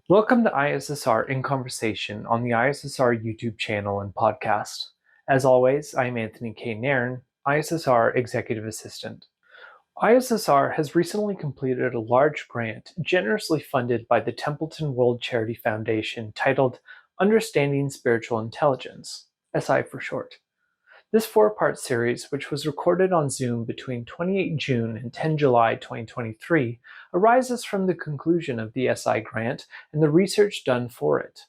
Welcome to ISSR in Conversation on the ISSR YouTube channel and podcast. As always, I'm Anthony K. Nairn, ISSR Executive Assistant. ISSR has recently completed a large grant generously funded by the Templeton World Charity Foundation titled Understanding Spiritual Intelligence, SI for short. This four-part series, which was recorded on Zoom between 28 June and 10 July 2023, arises from the conclusion of the SI grant and the research done for it.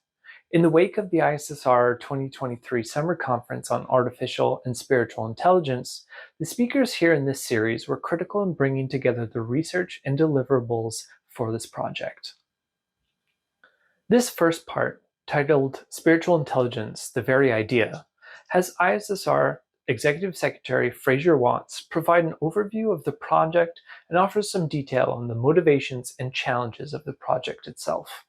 In the wake of the ISSR 2023 Summer Conference on Artificial and Spiritual Intelligence, the speakers here in this series were critical in bringing together the research and deliverables for this project. This first part, titled Spiritual Intelligence, the Very Idea, has ISSR Executive Secretary Fraser provide an overview of the project and offer some detail on the motivations and challenges of the project itself.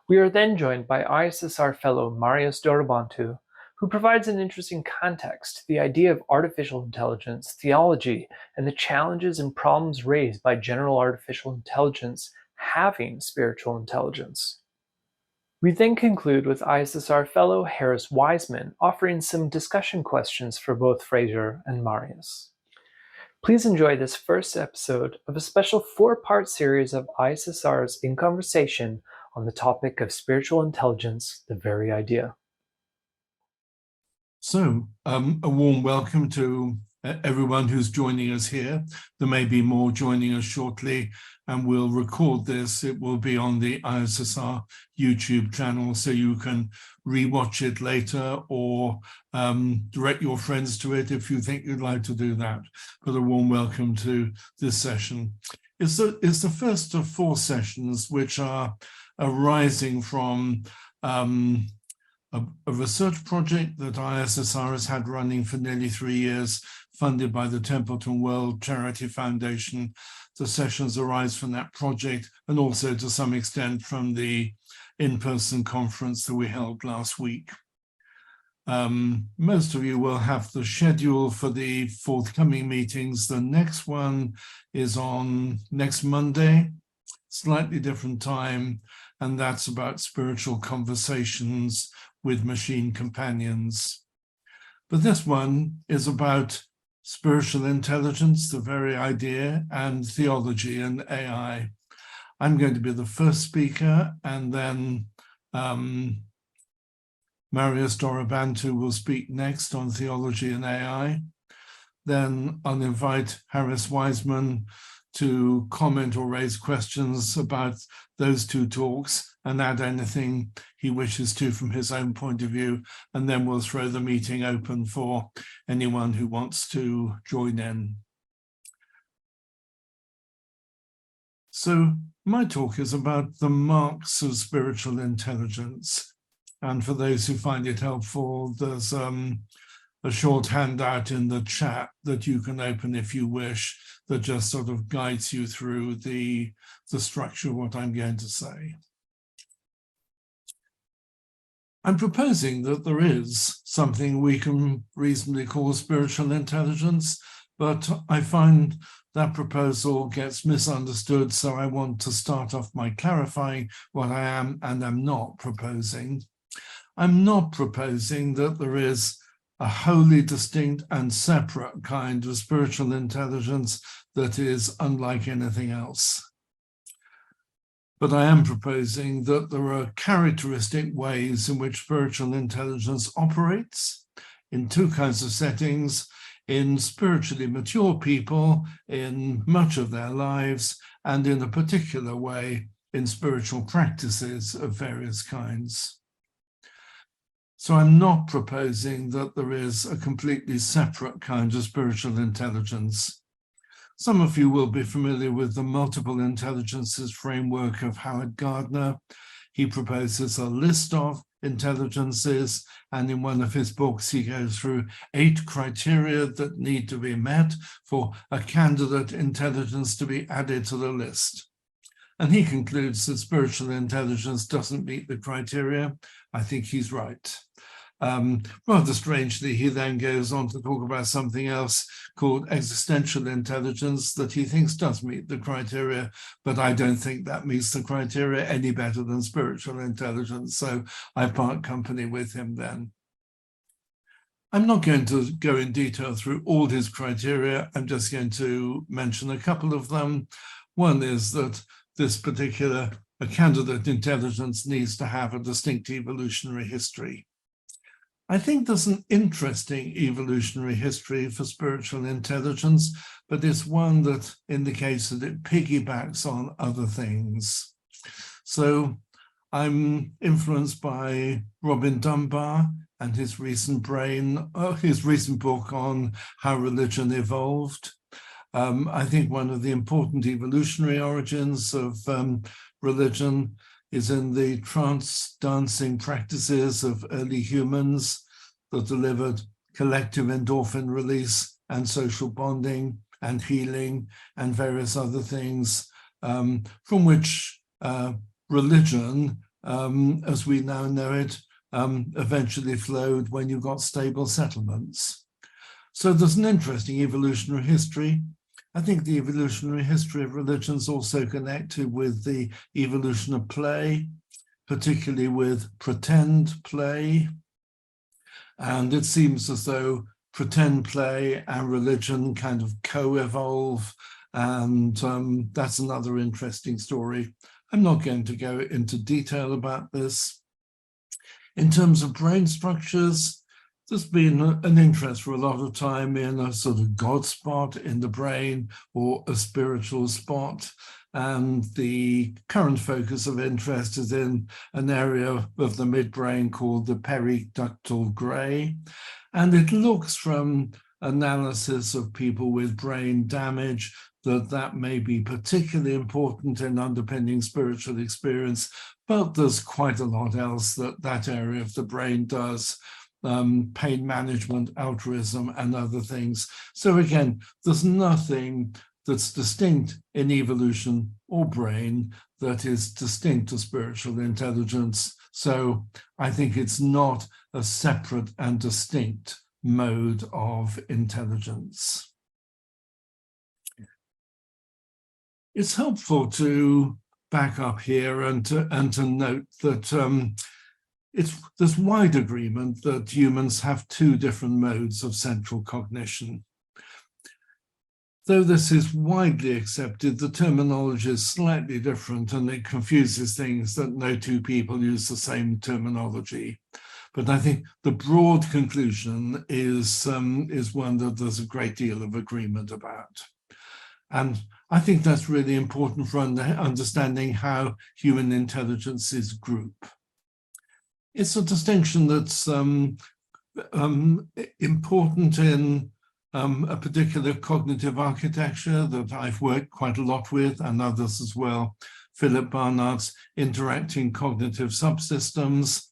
We are then joined by ISSR Fellow Marius Dorobantu, who provides an interesting context to the idea of artificial intelligence, theology, and the challenges and problems raised by general artificial intelligence having spiritual intelligence. We then conclude with ISSR Fellow Harris Wiseman offering some discussion questions for both Fraser and Marius. Please enjoy this first episode of a special four-part series of ISSR's In Conversation on the topic of spiritual intelligence, the very idea. So, a warm welcome to everyone who's joining us here. There may be more joining us shortly, and we'll record this. It will be on the ISSR YouTube channel, so you can rewatch it later or direct your friends to it if you think you'd like to do that. But a warm welcome to this session. It's the first of four sessions which are arising from a research project that ISSR has had running for nearly 3 years, funded by the Templeton World Charity Foundation. The sessions arise from that project and also to some extent from the in-person conference that we held last week. Most of you will have the schedule for the forthcoming meetings. The next one is on next Monday, slightly different time, and that's about spiritual conversations with machine companions. But this one is about spiritual intelligence, the very idea, and theology and AI. I'm going to be the first speaker, and then Marius Dorobantu will speak next on theology and AI. Then I'll invite Harris Wiseman to comment or raise questions about those two talks and add anything he wishes to from his own point of view, and then we'll throw the meeting open for anyone who wants to join in. So my talk is about the marks of spiritual intelligence. And for those who find it helpful, there's a short handout in the chat that you can open if you wish, that just sort of guides you through the structure of what I'm going to say. I'm proposing that there is something we can reasonably call spiritual intelligence, but I find that proposal gets misunderstood, so I want to start off by clarifying what I am and am not proposing. I'm not proposing that there is a wholly distinct and separate kind of spiritual intelligence that is unlike anything else. But I am proposing that there are characteristic ways in which spiritual intelligence operates in two kinds of settings: in spiritually mature people in much of their lives, and in a particular way in spiritual practices of various kinds. So I'm not proposing that there is a completely separate kind of spiritual intelligence. Some of you will be familiar with the multiple intelligences framework of Howard Gardner. He proposes a list of intelligences, and in one of his books, he goes through 8 criteria that need to be met for a candidate intelligence to be added to the list. And he concludes that spiritual intelligence doesn't meet the criteria. I think he's right. Rather strangely, he then goes on to talk about something else called existential intelligence that he thinks does meet the criteria, but I don't think that meets the criteria any better than spiritual intelligence. So I part company with him then. I'm not going to go in detail through all his criteria. I'm just going to mention a couple of them. One is that this particular candidate intelligence needs to have a distinct evolutionary history. I think there's an interesting evolutionary history for spiritual intelligence, but it's one that indicates that it piggybacks on other things. So I'm influenced by Robin Dunbar and his recent book on how religion evolved. I think one of the important evolutionary origins of religion is in the trance dancing practices of early humans that delivered collective endorphin release and social bonding and healing and various other things, from which religion, as we now know it, eventually flowed when you got stable settlements. So there's an interesting evolutionary history. I think the evolutionary history of religion is also connected with the evolution of play, particularly with pretend play. And it seems as though pretend play and religion kind of co-evolve. And that's another interesting story. I'm not going to go into detail about this. In terms of brain structures, there's been an interest for a lot of time in a sort of God spot in the brain or a spiritual spot. And the current focus of interest is in an area of the midbrain called the periductal gray. And it looks from analysis of people with brain damage that may be particularly important in underpinning spiritual experience, but there's quite a lot else that area of the brain does. Pain management, altruism, and other things. So again, there's nothing that's distinct in evolution or brain that is distinct to spiritual intelligence. So I think it's not a separate and distinct mode of intelligence. It's helpful to back up here and to note that there's wide agreement that humans have two different modes of central cognition. Though this is widely accepted, the terminology is slightly different and it confuses things that no two people use the same terminology. But I think the broad conclusion is one that there's a great deal of agreement about. And I think that's really important for understanding how human intelligence is grouped. It's a distinction that's important in a particular cognitive architecture that I've worked quite a lot with, and others as well. Philip Barnard's Interacting Cognitive Subsystems,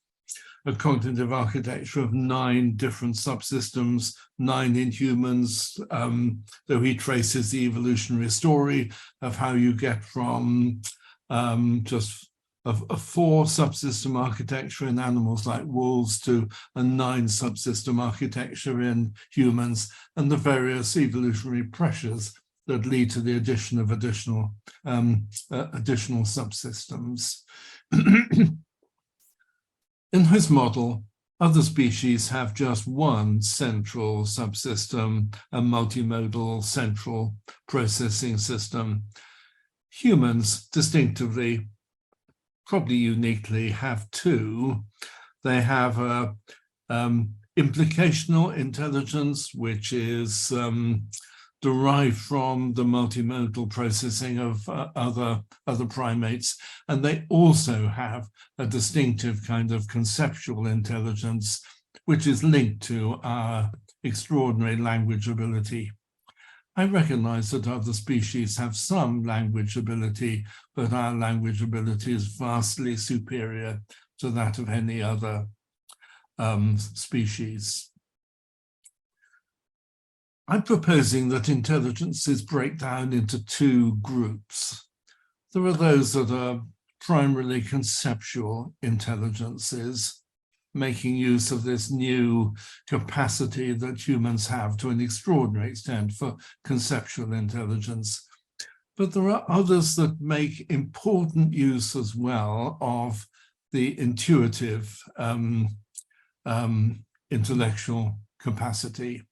a cognitive architecture of 9 different subsystems, 9 in humans, though he traces the evolutionary story of how you get from just a 4 subsystem architecture in animals like wolves to a 9 subsystem architecture in humans, and the various evolutionary pressures that lead to the addition of additional subsystems. In his model, other species have just one central subsystem, a multimodal central processing system. Humans distinctively, probably uniquely, have 2. They have a implicational intelligence, which is derived from the multimodal processing of other primates, and they also have a distinctive kind of conceptual intelligence, which is linked to our extraordinary language ability. I recognize that other species have some language ability, but our language ability is vastly superior to that of any other species. I'm proposing that intelligences break down into 2 groups. There are those that are primarily conceptual intelligences, making use of this new capacity that humans have to an extraordinary extent for conceptual intelligence. But there are others that make important use as well of the intuitive intellectual capacity.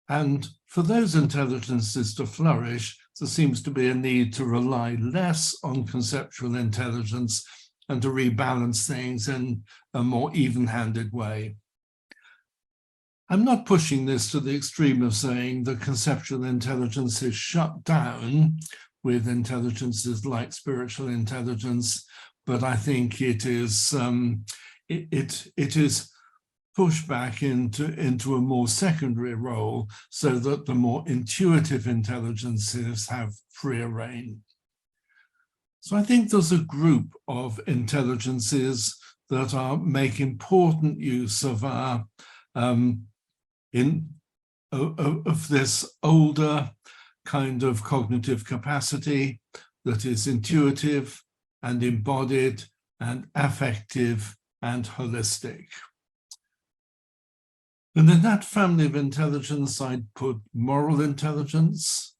And for those intelligences to flourish, there seems to be a need to rely less on conceptual intelligence and to rebalance things in a more even-handed way. I'm not pushing this to the extreme of saying that conceptual intelligence is shut down with intelligences like spiritual intelligence, but I think it is pushed back into a more secondary role so that the more intuitive intelligences have freer reign. So I think there's a group of intelligences that make important use of our of this older kind of cognitive capacity that is intuitive and embodied and affective and holistic. And in that family of intelligence, I'd put moral intelligence,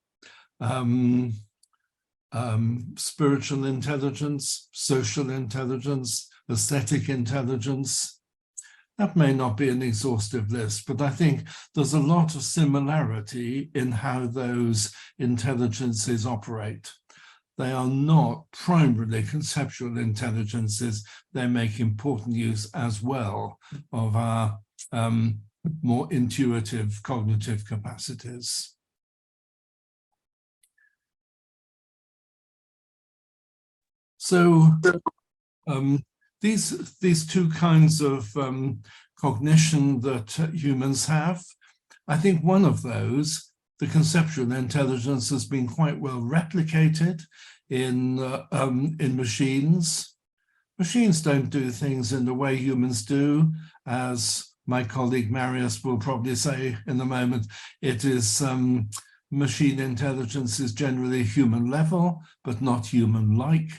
spiritual intelligence, social intelligence, aesthetic intelligence. That may not be an exhaustive list, but I think there's a lot of similarity in how those intelligences operate. They are not primarily conceptual intelligences. They make important use as well of our more intuitive cognitive capacities. So these two kinds of cognition that humans have, I think one of those, the conceptual intelligence, has been quite well replicated in machines. Machines don't do things in the way humans do, as my colleague Marius will probably say in a moment. It is machine intelligence is generally human level, but not human-like.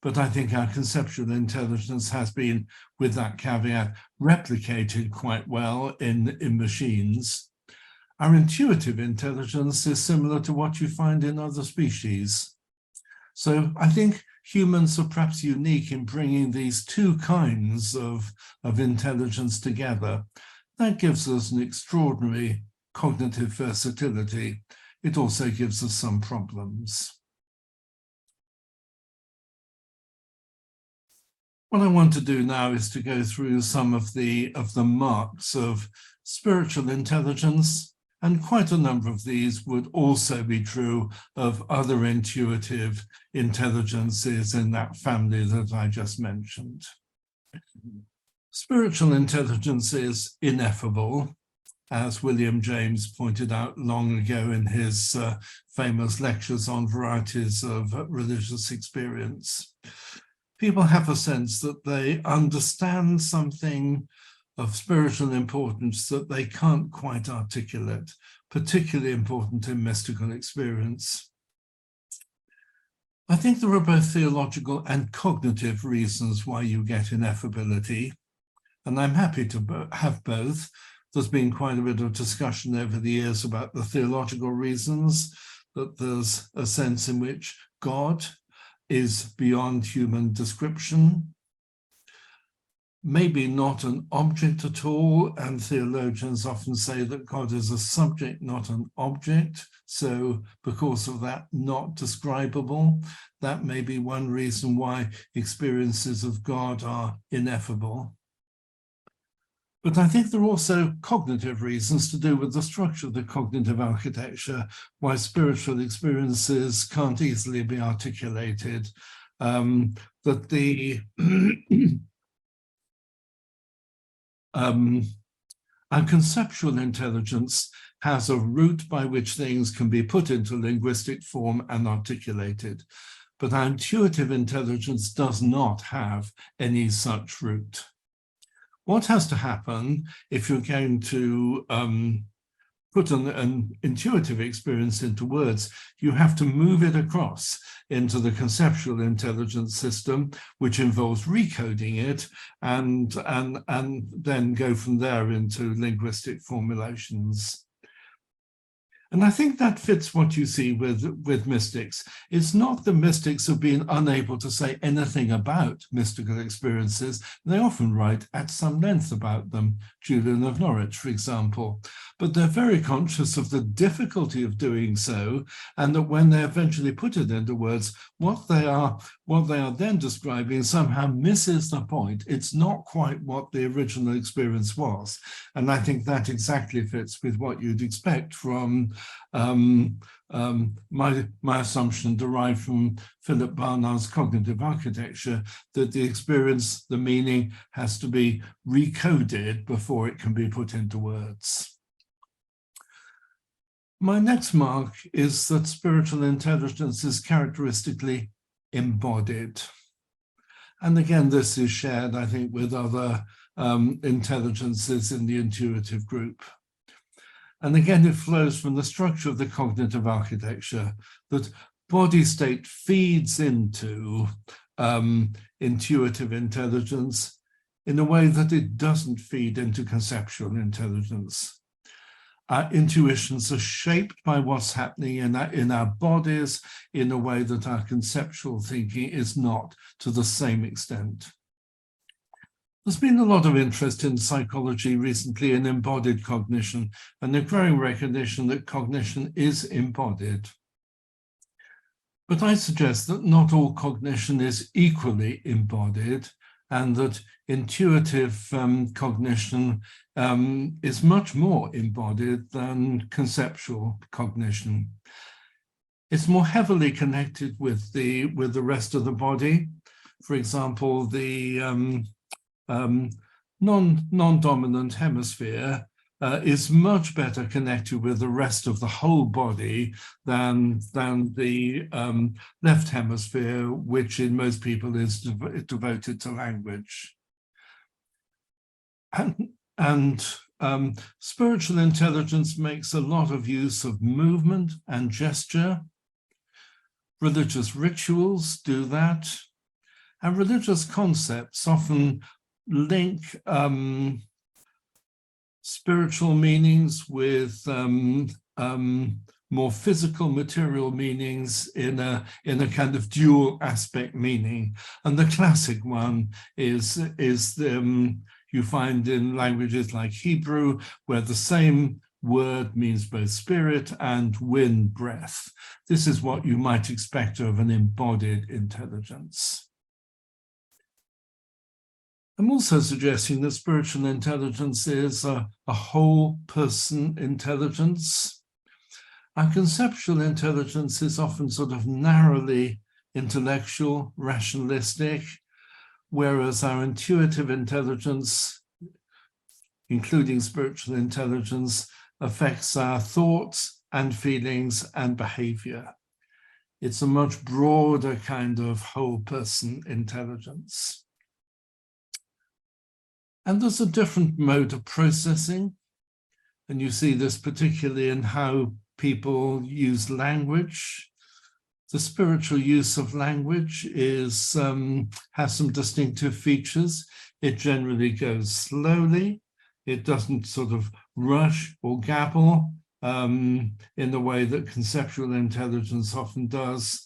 But I think our conceptual intelligence has been, with that caveat, replicated quite well in machines. Our intuitive intelligence is similar to what you find in other species. So I think humans are perhaps unique in bringing these two kinds of intelligence together. That gives us an extraordinary cognitive versatility. It also gives us some problems. What I want to do now is to go through some of the marks of spiritual intelligence, and quite a number of these would also be true of other intuitive intelligences in that family that I just mentioned. Spiritual intelligence is ineffable, as William James pointed out long ago in his famous lectures on varieties of religious experience. People have a sense that they understand something of spiritual importance that they can't quite articulate, particularly important in mystical experience. I think there are both theological and cognitive reasons why you get ineffability, and I'm happy to have both. There's been quite a bit of discussion over the years about the theological reasons, that there's a sense in which God is beyond human description, maybe not an object at all, and theologians often say that God is a subject, not an object, so because of that, not describable. That may be one reason why experiences of God are ineffable. But I think there are also cognitive reasons to do with the structure of the cognitive architecture, why spiritual experiences can't easily be articulated, that the our conceptual intelligence has a route by which things can be put into linguistic form and articulated, but our intuitive intelligence does not have any such route. What has to happen if you're going to put an intuitive experience into words, you have to move it across into the conceptual intelligence system, which involves recoding it and then go from there into linguistic formulations. And I think that fits what you see with mystics. It's not the mystics have been unable to say anything about mystical experiences. They often write at some length about them, Julian of Norwich, for example. But they're very conscious of the difficulty of doing so, and that when they eventually put it into words, what they are then describing somehow misses the point. It's not quite what the original experience was. And I think that exactly fits with what you'd expect from my assumption derived from Philip Barnard's cognitive architecture, that the experience, the meaning, has to be recoded before it can be put into words. My next mark is that spiritual intelligence is characteristically embodied. And again, this is shared, I think, with other intelligences in the intuitive group. And again, it flows from the structure of the cognitive architecture that body state feeds into intuitive intelligence in a way that it doesn't feed into conceptual intelligence. Our intuitions are shaped by what's happening in our bodies in a way that our conceptual thinking is not to the same extent. There's been a lot of interest in psychology recently in embodied cognition and a growing recognition that cognition is embodied. But I suggest that not all cognition is equally embodied, and that intuitive cognition is much more embodied than conceptual cognition. It's more heavily connected with the rest of the body. For example, the non-dominant hemisphere is much better connected with the rest of the whole body than the left hemisphere, which in most people is devoted to language. And spiritual intelligence makes a lot of use of movement and gesture. Religious rituals do that. And religious concepts often link spiritual meanings with more physical material meanings in a kind of dual aspect meaning. And the classic one is you find in languages like Hebrew, where the same word means both spirit and wind, breath. This is what you might expect of an embodied intelligence. I'm also suggesting that spiritual intelligence is a whole person intelligence. Our conceptual intelligence is often sort of narrowly intellectual, rationalistic, whereas our intuitive intelligence, including spiritual intelligence, affects our thoughts and feelings and behavior. It's a much broader kind of whole person intelligence. And there's a different mode of processing. And you see this particularly in how people use language. The spiritual use of language has some distinctive features. It generally goes slowly. It doesn't sort of rush or gabble in the way that conceptual intelligence often does.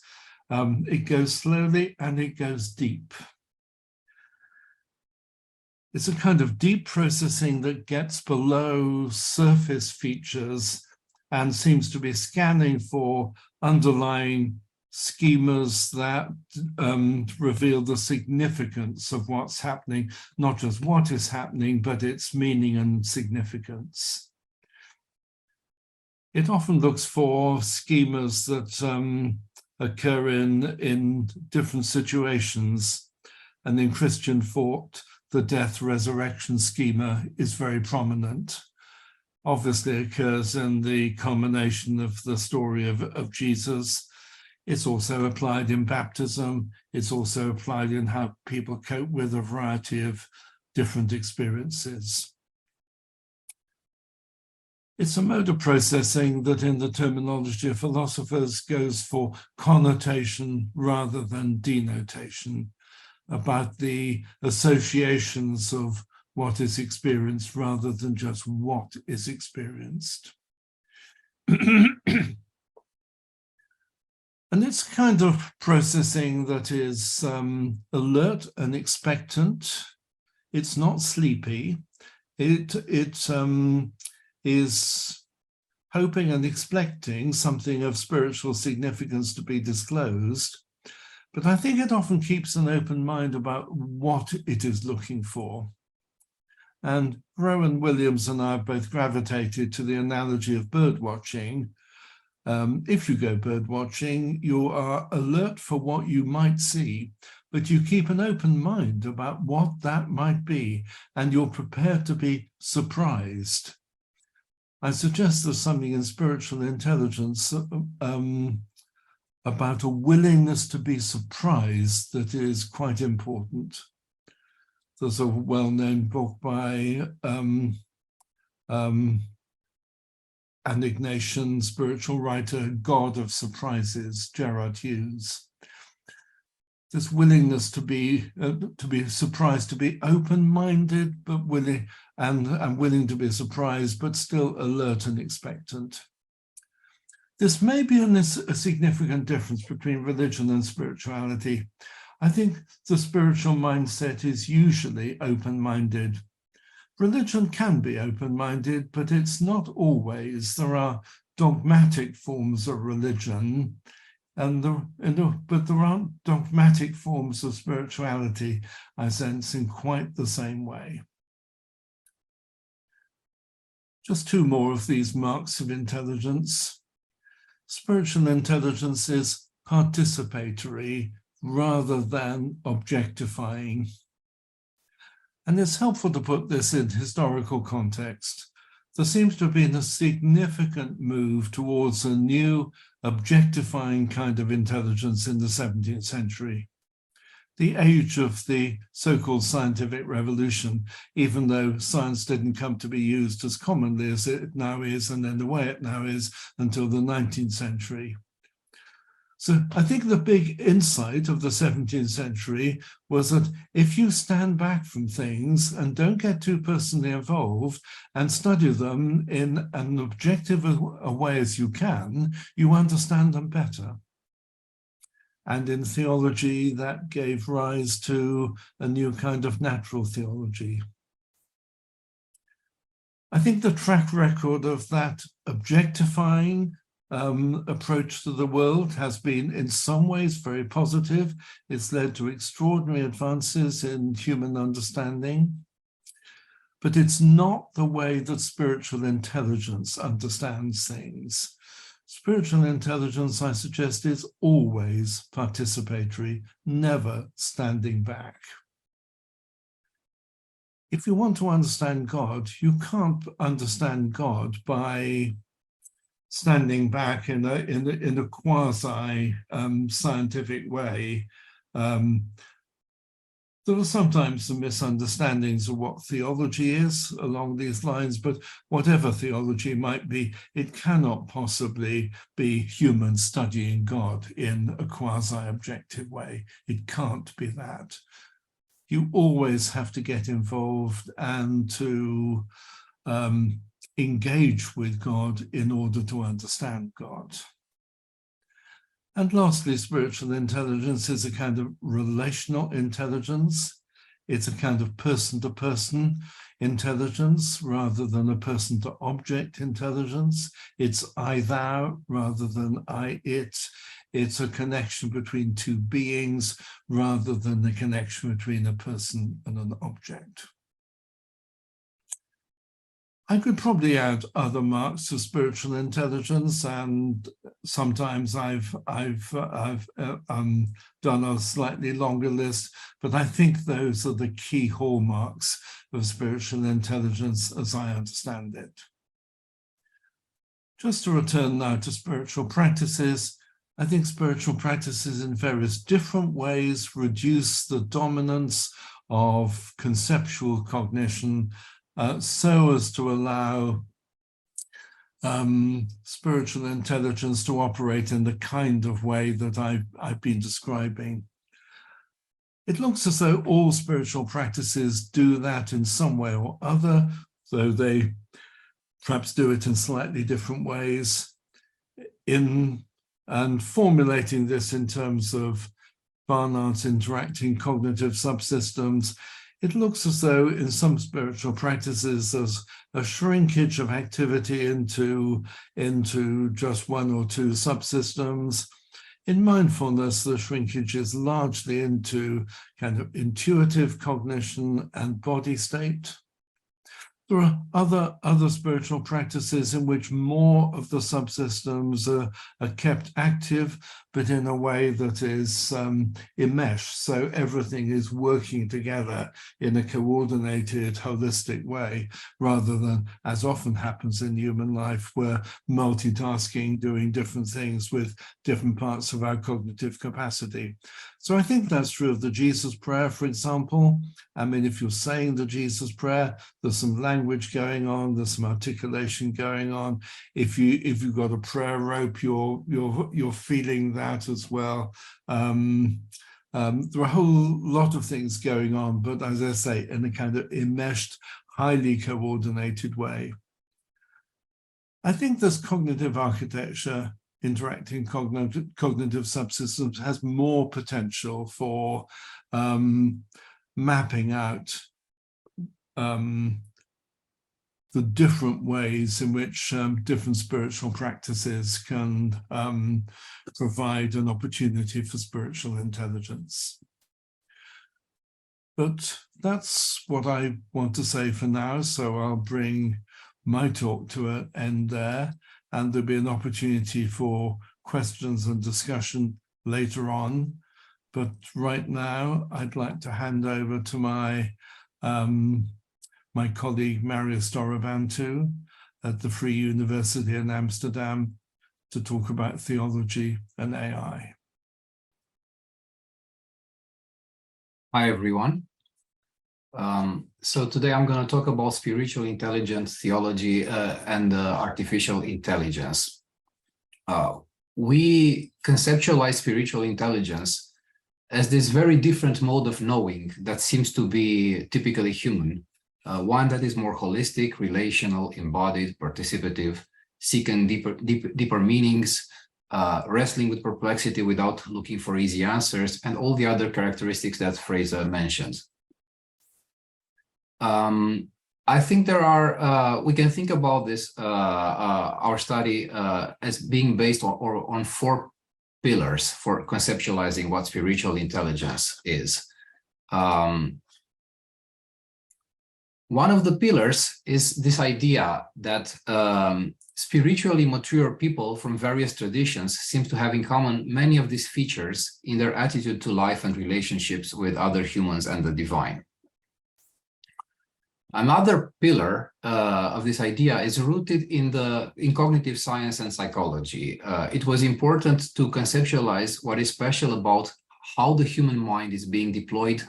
It goes slowly and it goes deep. It's a kind of deep processing that gets below surface features and seems to be scanning for underlying schemas that reveal the significance of what's happening, not just what is happening, but its meaning and significance. It often looks for schemas that occur in different situations, and in Christian thought, the death-resurrection schema is very prominent. Obviously occurs in the culmination of the story of Jesus. It's also applied in baptism. It's also applied in how people cope with a variety of different experiences. It's a mode of processing that in the terminology of philosophers goes for connotation rather than denotation, about the associations of what is experienced rather than just what is experienced. And it's kind of processing that is alert and expectant. It's not sleepy. It is hoping and expecting something of spiritual significance to be disclosed. But I think it often keeps an open mind about what it is looking for. And Rowan Williams and I have both gravitated to the analogy of bird watching. If you go bird watching, you are alert for what you might see, but you keep an open mind about what that might be, and you're prepared to be surprised. I suggest there's something in spiritual intelligence about a willingness to be surprised that is quite important. There's a well-known book by an Ignatian spiritual writer, God of Surprises, Gerard Hughes. This willingness to be surprised, to be open-minded, but willing and willing to be surprised, but still alert and expectant. This may be a significant difference between religion and spirituality. I think the spiritual mindset is usually open-minded. Religion can be open-minded, but it's not always. There are dogmatic forms of religion, but there aren't dogmatic forms of spirituality, I sense, in quite the same way. Just two more of these marks of intelligence. Spiritual intelligence is participatory rather than objectifying. And it's helpful to put this in historical context. There seems to have been a significant move towards a new objectifying kind of intelligence in the 17th century. The age of the so-called scientific revolution, even though science didn't come to be used as commonly as it now is, and in the way it now is, until the 19th century. So I think the big insight of the 17th century was that if you stand back from things and don't get too personally involved and study them in an objective a way as you can, you understand them better. And in theology, that gave rise to a new kind of natural theology. I think the track record of that objectifying approach to the world has been in some ways very positive. It's led to extraordinary advances in human understanding. But it's not the way that spiritual intelligence understands things. Spiritual intelligence, I suggest, is always participatory, never standing back. If you want to understand God, you can't understand God by standing back in a quasi scientific way. There are sometimes some misunderstandings of what theology is along these lines, but whatever theology might be, it cannot possibly be humans studying God in a quasi-objective way. It can't be that. You always have to get involved and to engage with God in order to understand God. And lastly, spiritual intelligence is a kind of relational intelligence. It's a kind of person-to-person intelligence rather than a person-to-object intelligence. It's I-thou rather than I-it. It's a connection between two beings rather than the connection between a person and an object. I could probably add other marks of spiritual intelligence, and sometimes I've done a slightly longer list, but I think those are the key hallmarks of spiritual intelligence as I understand it. Just to return now to spiritual practices, I think spiritual practices in various different ways reduce the dominance of conceptual cognition so as to allow spiritual intelligence to operate in the kind of way that I've been describing. It looks as though all spiritual practices do that in some way or other, though they perhaps do it in slightly different ways. And formulating this in terms of Barnard's interacting cognitive subsystems, it looks as though in some spiritual practices there's a shrinkage of activity into just one or two subsystems. In mindfulness, the shrinkage is largely into kind of intuitive cognition and body state. There are other spiritual practices in which more of the subsystems are kept active, but in a way that is enmeshed. So everything is working together in a coordinated, holistic way, rather than, as often happens in human life, where multitasking, doing different things with different parts of our cognitive capacity. So I think that's true of the Jesus prayer, for example. I mean, if you're saying the Jesus prayer, there's some language going on, there's some articulation going on. If you've got a prayer rope, you're feeling that as well. There are a whole lot of things going on, but as I say, in a kind of enmeshed, highly coordinated way. I think this cognitive architecture, interacting cognitive subsystems, has more potential for mapping out the different ways in which different spiritual practices can provide an opportunity for spiritual intelligence. But that's what I want to say for now, so I'll bring my talk to an end there, and there'll be an opportunity for questions and discussion later on. But right now, I'd like to hand over to my colleague Marius Dorobantu at the Free University in Amsterdam to talk about theology and AI. Hi, everyone. So today I'm going to talk about spiritual intelligence, theology, and artificial intelligence. We conceptualize spiritual intelligence as this very different mode of knowing that seems to be typically human, one that is more holistic, relational, embodied, participative, seeking deeper meanings, wrestling with perplexity without looking for easy answers, and all the other characteristics that Fraser mentioned. I think there are, we can think about this, our study as being based on four pillars for conceptualizing what spiritual intelligence is. One of the pillars is this idea that spiritually mature people from various traditions seem to have in common many of these features in their attitude to life and relationships with other humans and the divine. Another pillar of this idea is rooted in cognitive science and psychology. It was important to conceptualize what is special about how the human mind is being deployed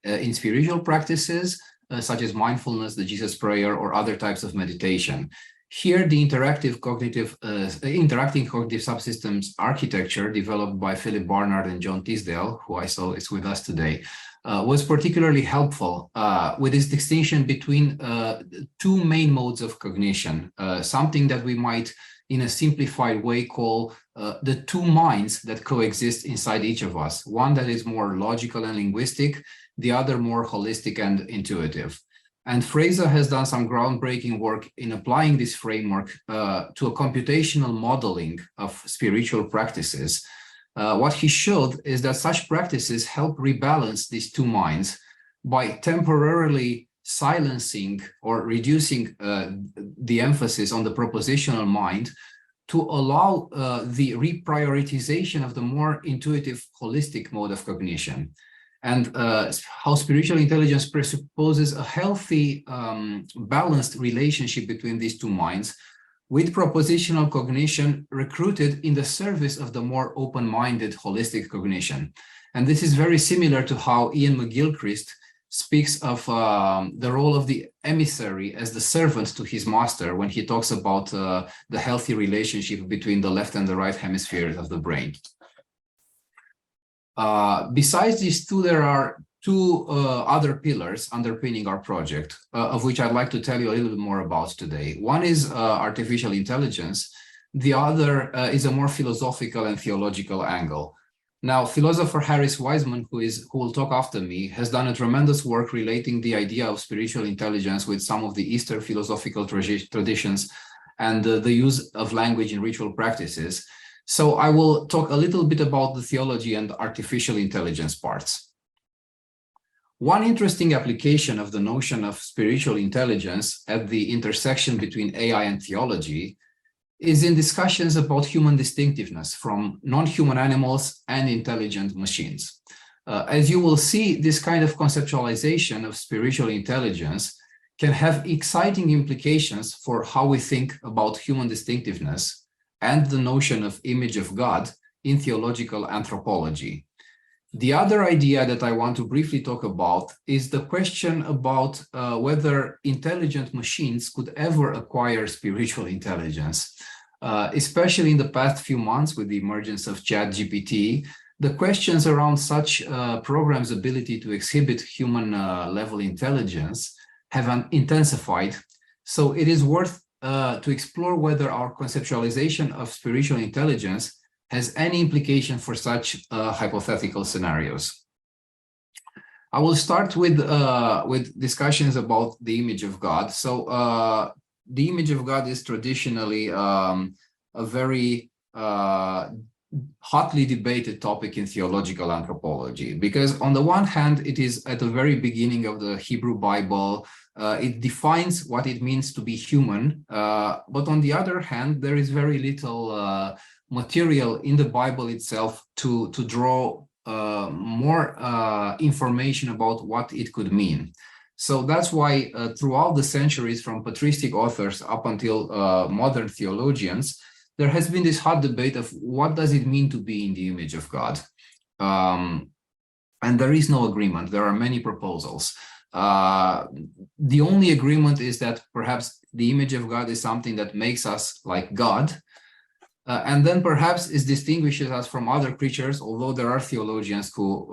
in spiritual practices, such as mindfulness, the Jesus prayer, or other types of meditation. Here, the interacting cognitive subsystems architecture developed by Philip Barnard and John Tisdale, who I saw is with us today, was particularly helpful with this distinction between two main modes of cognition, something that we might, in a simplified way, call the two minds that coexist inside each of us, one that is more logical and linguistic, the other more holistic and intuitive. And Fraser has done some groundbreaking work in applying this framework to a computational modeling of spiritual practices. What he showed is that such practices help rebalance these two minds by temporarily silencing or reducing the emphasis on the propositional mind to allow the reprioritization of the more intuitive, holistic mode of cognition. And how spiritual intelligence presupposes a healthy, balanced relationship between these two minds, with propositional cognition recruited in the service of the more open-minded, holistic cognition. And this is very similar to how Ian McGilchrist speaks of the role of the emissary as the servant to his master when he talks about the healthy relationship between the left and the right hemispheres of the brain. Besides these two, there are two other pillars underpinning our project, of which I'd like to tell you a little bit more about today. One is artificial intelligence. The other is a more philosophical and theological angle. Now, philosopher Harris Wiseman, who will talk after me, has done a tremendous work relating the idea of spiritual intelligence with some of the Eastern philosophical traditions and the use of language in ritual practices. So I will talk a little bit about the theology and artificial intelligence parts. One interesting application of the notion of spiritual intelligence at the intersection between AI and theology is in discussions about human distinctiveness from non-human animals and intelligent machines. As you will see, this kind of conceptualization of spiritual intelligence can have exciting implications for how we think about human distinctiveness and the notion of image of God in theological anthropology. The other idea that I want to briefly talk about is the question about whether intelligent machines could ever acquire spiritual intelligence. Especially in the past few months with the emergence of ChatGPT, the questions around such programs' ability to exhibit human level intelligence have intensified. So it is worth to explore whether our conceptualization of spiritual intelligence has any implication for such hypothetical scenarios. I will start with discussions about the image of God. So the image of God is traditionally a very hotly debated topic in theological anthropology, because on the one hand, it is at the very beginning of the Hebrew Bible. It defines what it means to be human, but on the other hand, there is very little material in the Bible itself to draw more information about what it could mean. So that's why throughout the centuries, from patristic authors up until modern theologians, there has been this hot debate of what does it mean to be in the image of God? And there is no agreement. There are many proposals. The only agreement is that perhaps the image of God is something that makes us like God, and then perhaps it distinguishes us from other creatures, although there are theologians who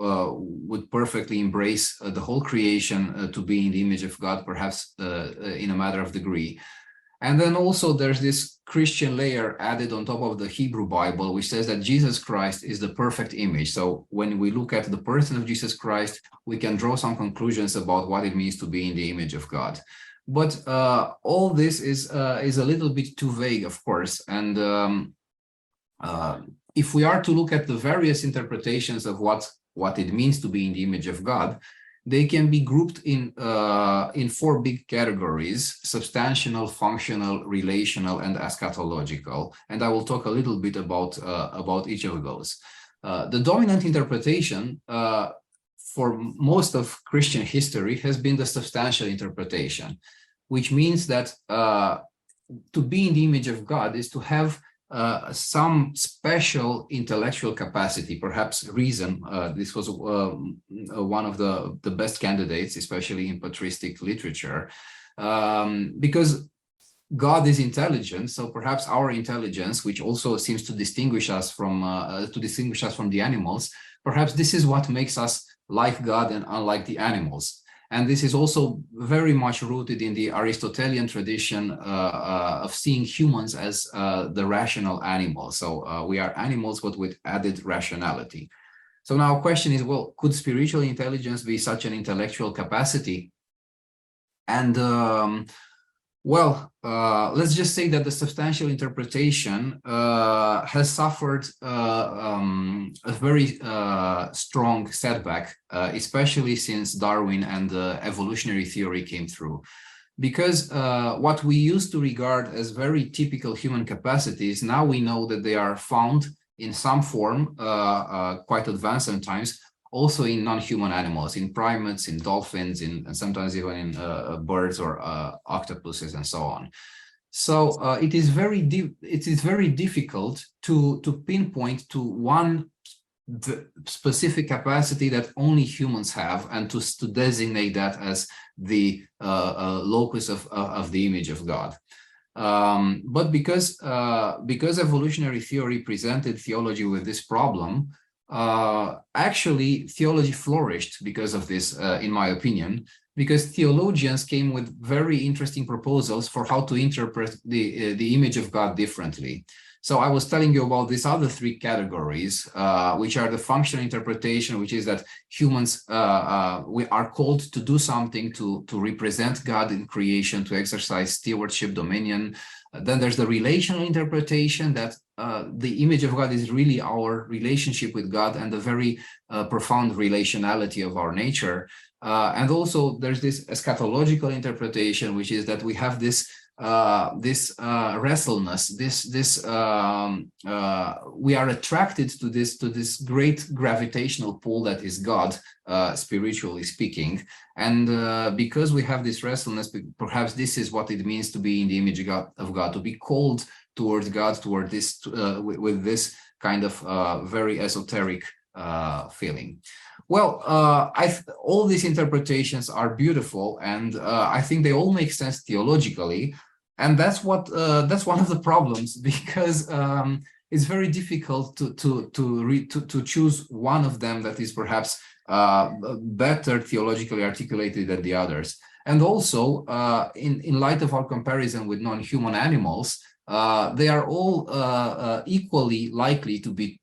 would perfectly embrace the whole creation to be in the image of God, perhaps in a matter of degree. And then also there's this Christian layer added on top of the Hebrew Bible, which says that Jesus Christ is the perfect image. So when we look at the person of Jesus Christ, we can draw some conclusions about what it means to be in the image of God. But all this is a little bit too vague, of course. And if we are to look at the various interpretations of what it means to be in the image of God, they can be grouped in four big categories: substantial, functional, relational, and eschatological. And I will talk a little bit about each of those. The dominant interpretation for most of Christian history has been the substantial interpretation, which means that to be in the image of God is to have some special intellectual capacity, perhaps reason. This was one of the best candidates, especially in patristic literature, because God is intelligent. So perhaps our intelligence, which also seems to distinguish us from the animals, perhaps this is what makes us like God and unlike the animals. And this is also very much rooted in the Aristotelian tradition of seeing humans as the rational animal. So we are animals, but with added rationality. So now the question is, well, could spiritual intelligence be such an intellectual capacity? And let's just say that the substantial interpretation has suffered a very strong setback, especially since Darwin and evolutionary theory came through. Because what we used to regard as very typical human capacities, now we know that they are found in some form, quite advanced sometimes, also in non-human animals, in primates, in dolphins, and sometimes even in birds or octopuses and so on. So it is very difficult to pinpoint to one the specific capacity that only humans have, and to designate that as the locus of the image of God. But because evolutionary theory presented theology with this problem, actually theology flourished because of this, in my opinion, because theologians came with very interesting proposals for how to interpret the image of God differently. So I was telling you about these other three categories, which are the functional interpretation, which is that humans we are called to do something to represent God in creation, to exercise stewardship, dominion. Then there's the relational interpretation, that the image of God is really our relationship with God and the very profound relationality of our nature. And also there's this eschatological interpretation, which is that we have this restlessness, we are attracted to this great gravitational pull that is God, spiritually speaking. And because we have this restlessness, perhaps this is what it means to be in the image of God, to be called towards God, toward this with this kind of very esoteric feeling. Well, all these interpretations are beautiful, and I think they all make sense theologically, and that's one of the problems, because it's very difficult to choose one of them that is perhaps better theologically articulated than the others. And also, in light of our comparison with non-human animals, they are all equally likely to be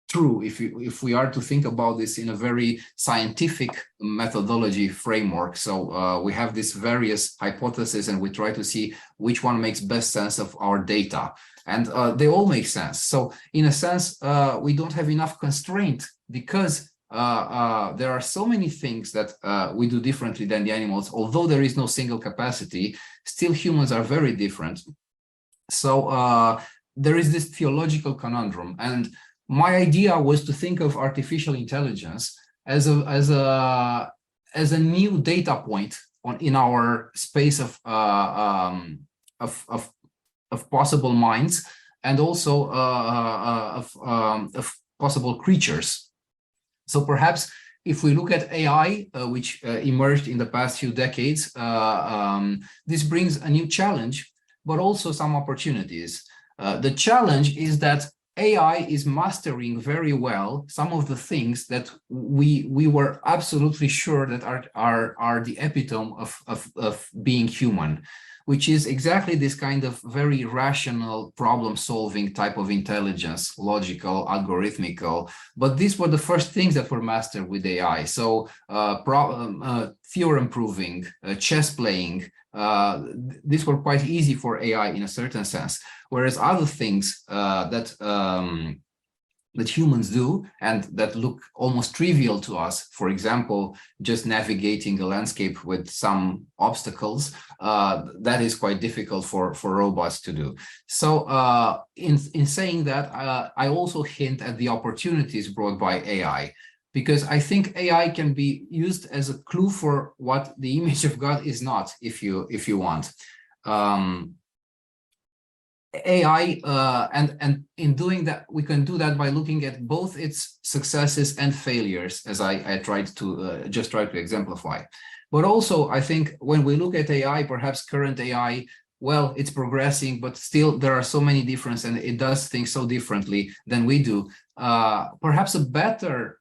true if we are to think about this in a very scientific methodology framework. So we have these various hypotheses, and we try to see which one makes best sense of our data, and they all make sense. So in a sense, we don't have enough constraint, because there are so many things that we do differently than the animals. Although there is no single capacity, still humans are very different. So there is this theological conundrum, and my idea was to think of artificial intelligence as a new data point in our space of possible minds, and also of possible creatures. So perhaps if we look at AI, which emerged in the past few decades, this brings a new challenge, but also some opportunities. The challenge is that AI is mastering very well some of the things that we were absolutely sure that are the epitome of being human, which is exactly this kind of very rational problem-solving type of intelligence, logical, algorithmical. But these were the first things that were mastered with AI. So theorem proving, chess playing, these were quite easy for AI in a certain sense, whereas other things that humans do and that look almost trivial to us, for example, just navigating a landscape with some obstacles, that is quite difficult for robots to do. So in saying that, I also hint at the opportunities brought by AI, because I think AI can be used as a clue for what the image of God is not, if you want. AI, and in doing that, we can do that by looking at both its successes and failures, as I tried to try to exemplify. But also, I think when we look at AI, perhaps current AI, well, it's progressing, but still there are so many differences, and it does things so differently than we do. Perhaps a better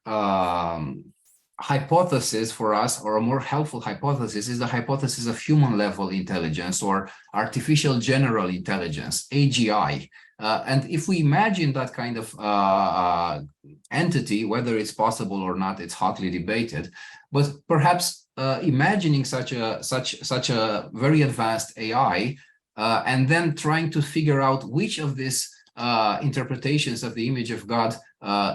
hypothesis for us, or a more helpful hypothesis, is the hypothesis of human level intelligence, or artificial general intelligence, AGI. And if we imagine that kind of entity, whether it's possible or not, it's hotly debated, but perhaps imagining such a very advanced AI, and then trying to figure out which of these interpretations of the image of God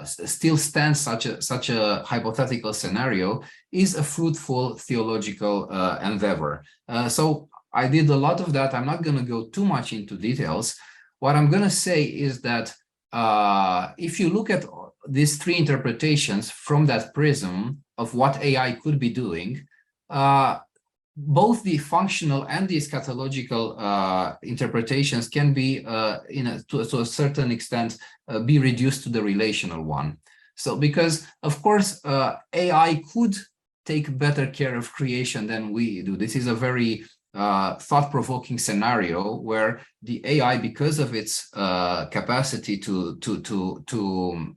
still stands such a hypothetical scenario, is a fruitful theological endeavor. So I did a lot of that. I'm not going to go too much into details. What I'm going to say is that if you look at these three interpretations from that prism of what AI could be doing, both the functional and the eschatological interpretations can be, to a certain extent, be reduced to the relational one. So because, of course, AI could take better care of creation than we do. This is a very thought-provoking scenario where the AI, because of its capacity to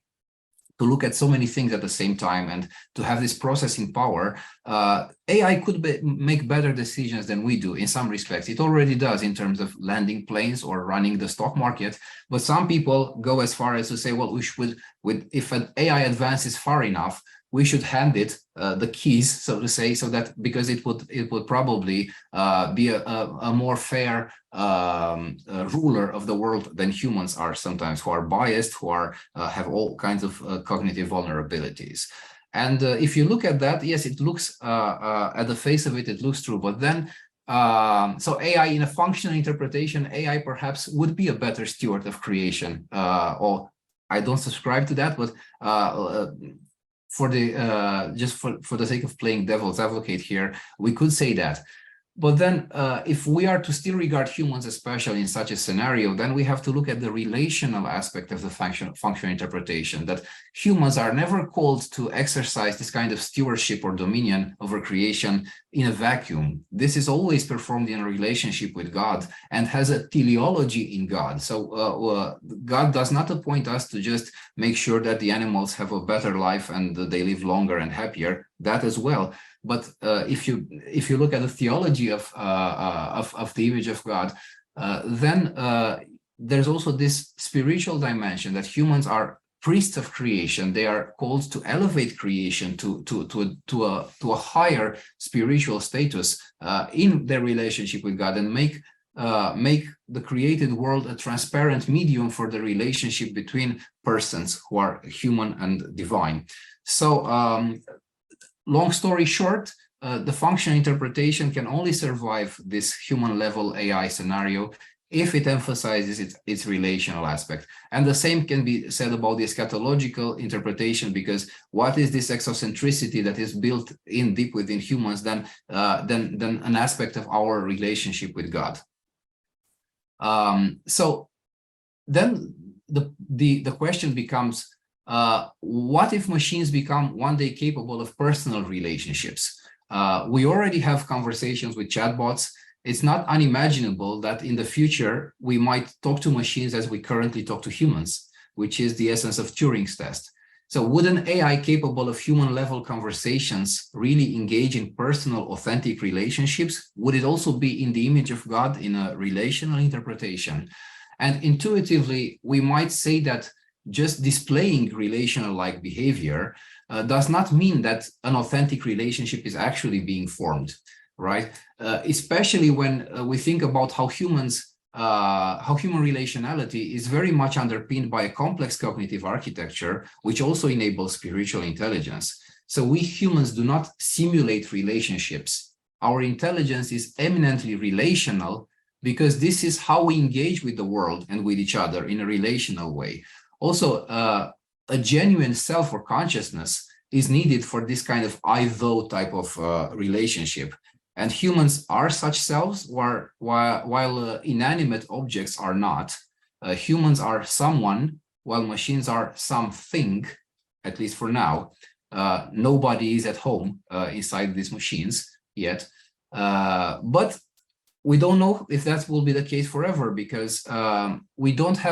look at so many things at the same time and to have this processing power, AI could make better decisions than we do in some respects. It already does in terms of landing planes or running the stock market. But some people go as far as to say, well, we should, if an AI advances far enough, we should hand it the keys, so to say, so that because it would probably be a more fair ruler of the world than humans are sometimes, who are biased, who are have all kinds of cognitive vulnerabilities. And if you look at that, yes, it looks at the face of it, it looks true. But then, so AI in a functional interpretation, AI perhaps would be a better steward of creation. Or I don't subscribe to that, but for the just for the sake of playing devil's advocate here, we could say that. But then if we are to still regard humans as special in such a scenario, then we have to look at the relational aspect of the functional interpretation, that humans are never called to exercise this kind of stewardship or dominion over creation in a vacuum. This is always performed in a relationship with God and has a teleology in God. So God does not appoint us to just make sure that the animals have a better life and they live longer and happier, that as well. But if you look at the theology of the image of God, then there's also this spiritual dimension that humans are priests of creation. They are called to elevate creation to a higher spiritual status in their relationship with God, and make the created world a transparent medium for the relationship between persons who are human and divine. So long story short, the functional interpretation can only survive this human level AI scenario if it emphasizes its relational aspect. And the same can be said about the eschatological interpretation, because what is this exocentricity that is built in deep within humans than an aspect of our relationship with God? So then the question becomes, what if machines become one day capable of personal relationships? We already have conversations with chatbots. It's not unimaginable that in the future, we might talk to machines as we currently talk to humans, which is the essence of Turing's test. So would an AI capable of human-level conversations really engage in personal, authentic relationships? Would it also be in the image of God in a relational interpretation? And intuitively, we might say that just displaying relational-like behavior does not mean that an authentic relationship is actually being formed, right? Especially when we think about how human relationality is very much underpinned by a complex cognitive architecture, which also enables spiritual intelligence. So we humans do not simulate relationships. Our intelligence is eminently relational, because this is how we engage with the world and with each other in a relational way. Also, a genuine self or consciousness is needed for this kind of I-thou type of relationship. And humans are such selves, while inanimate objects are not. Humans are someone, while machines are something, at least for now. Nobody is at home inside these machines yet. But we don't know if that will be the case forever, because we don't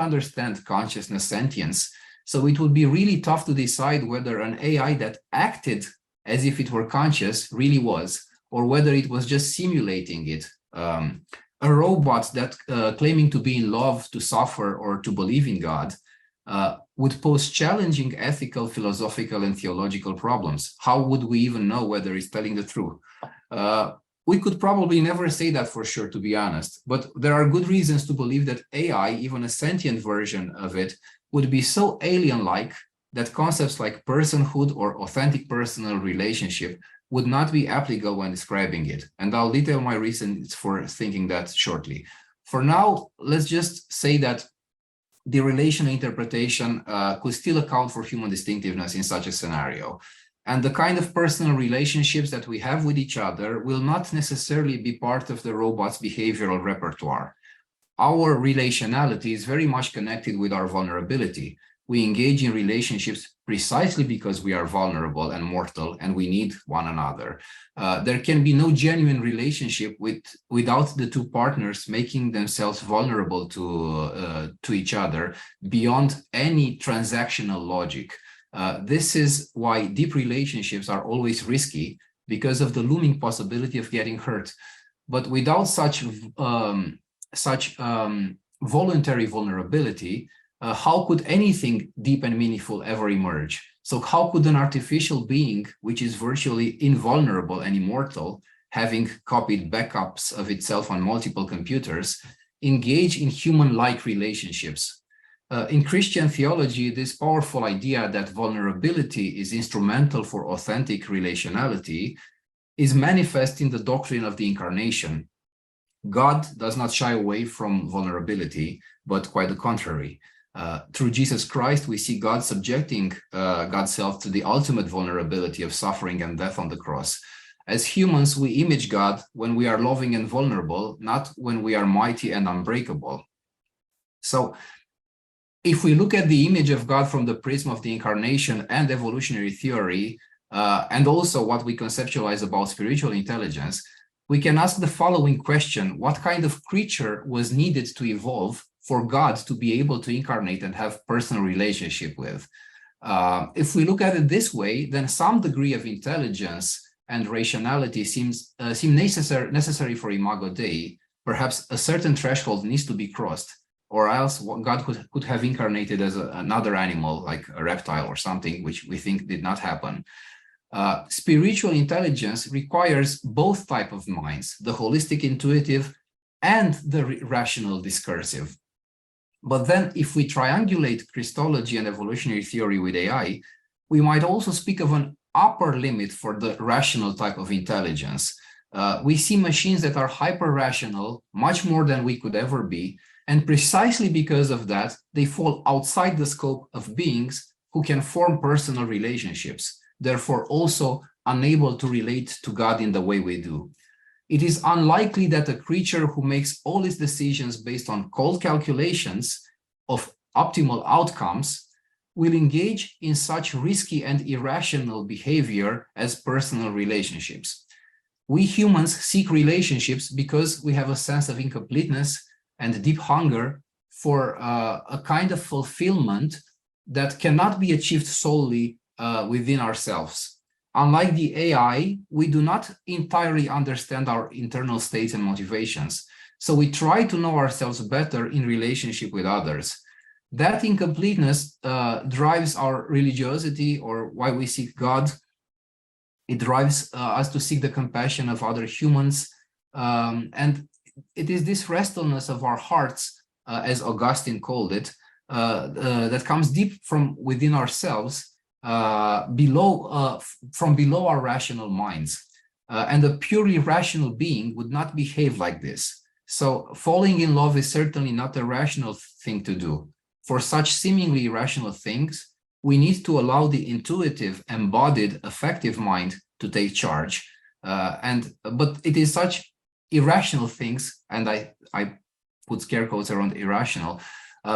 understand consciousness, sentience. So it would be really tough to decide whether an AI that acted as if it were conscious really was, or whether it was just simulating it. A robot that claiming to be in love, to suffer, or to believe in God would pose challenging ethical, philosophical, and theological problems. How would we even know whether it's telling the truth? We could probably never say that for sure, to be honest, but there are good reasons to believe that AI, even a sentient version of it, would be so alien-like that concepts like personhood or authentic personal relationship would not be applicable when describing it. And I'll detail my reasons for thinking that shortly. For now, let's just say that the relational interpretation could still account for human distinctiveness in such a scenario. And the kind of personal relationships that we have with each other will not necessarily be part of the robot's behavioral repertoire. Our relationality is very much connected with our vulnerability. We engage in relationships precisely because we are vulnerable and mortal and we need one another. There can be no genuine relationship without the two partners making themselves vulnerable to each other beyond any transactional logic. This is why deep relationships are always risky, because of the looming possibility of getting hurt. But without such voluntary vulnerability, how could anything deep and meaningful ever emerge? So how could an artificial being, which is virtually invulnerable and immortal, having copied backups of itself on multiple computers, engage in human-like relationships? In Christian theology, this powerful idea that vulnerability is instrumental for authentic relationality is manifest in the doctrine of the incarnation. God does not shy away from vulnerability, but quite the contrary. Through Jesus Christ, we see God subjecting God's self to the ultimate vulnerability of suffering and death on the cross. As humans, we image God when we are loving and vulnerable, not when we are mighty and unbreakable. So, if we look at the image of God from the prism of the incarnation and evolutionary theory, and also what we conceptualize about spiritual intelligence, we can ask the following question: what kind of creature was needed to evolve for God to be able to incarnate and have personal relationship with? If we look at it this way, then some degree of intelligence and rationality seem necessary for Imago Dei. Perhaps a certain threshold needs to be crossed, or else God could have incarnated as another animal, like a reptile or something, which we think did not happen. Spiritual intelligence requires both types of minds, the holistic intuitive and the rational discursive. But then if we triangulate Christology and evolutionary theory with AI, we might also speak of an upper limit for the rational type of intelligence. We see machines that are hyper-rational, much more than we could ever be, and precisely because of that, they fall outside the scope of beings who can form personal relationships, therefore also unable to relate to God in the way we do. It is unlikely that a creature who makes all its decisions based on cold calculations of optimal outcomes will engage in such risky and irrational behavior as personal relationships. We humans seek relationships because we have a sense of incompleteness and deep hunger for a kind of fulfillment that cannot be achieved solely within ourselves. Unlike the AI, we do not entirely understand our internal states and motivations. So we try to know ourselves better in relationship with others. That incompleteness drives our religiosity, or why we seek God. It drives us to seek the compassion of other humans. And it is this restlessness of our hearts, as Augustine called it, that comes deep from within ourselves, from below our rational minds. And a purely rational being would not behave like this. So falling in love is certainly not a rational thing to do. For such seemingly irrational things, we need to allow the intuitive, embodied, affective mind to take charge. But it is such irrational things, and I put scare quotes around irrational,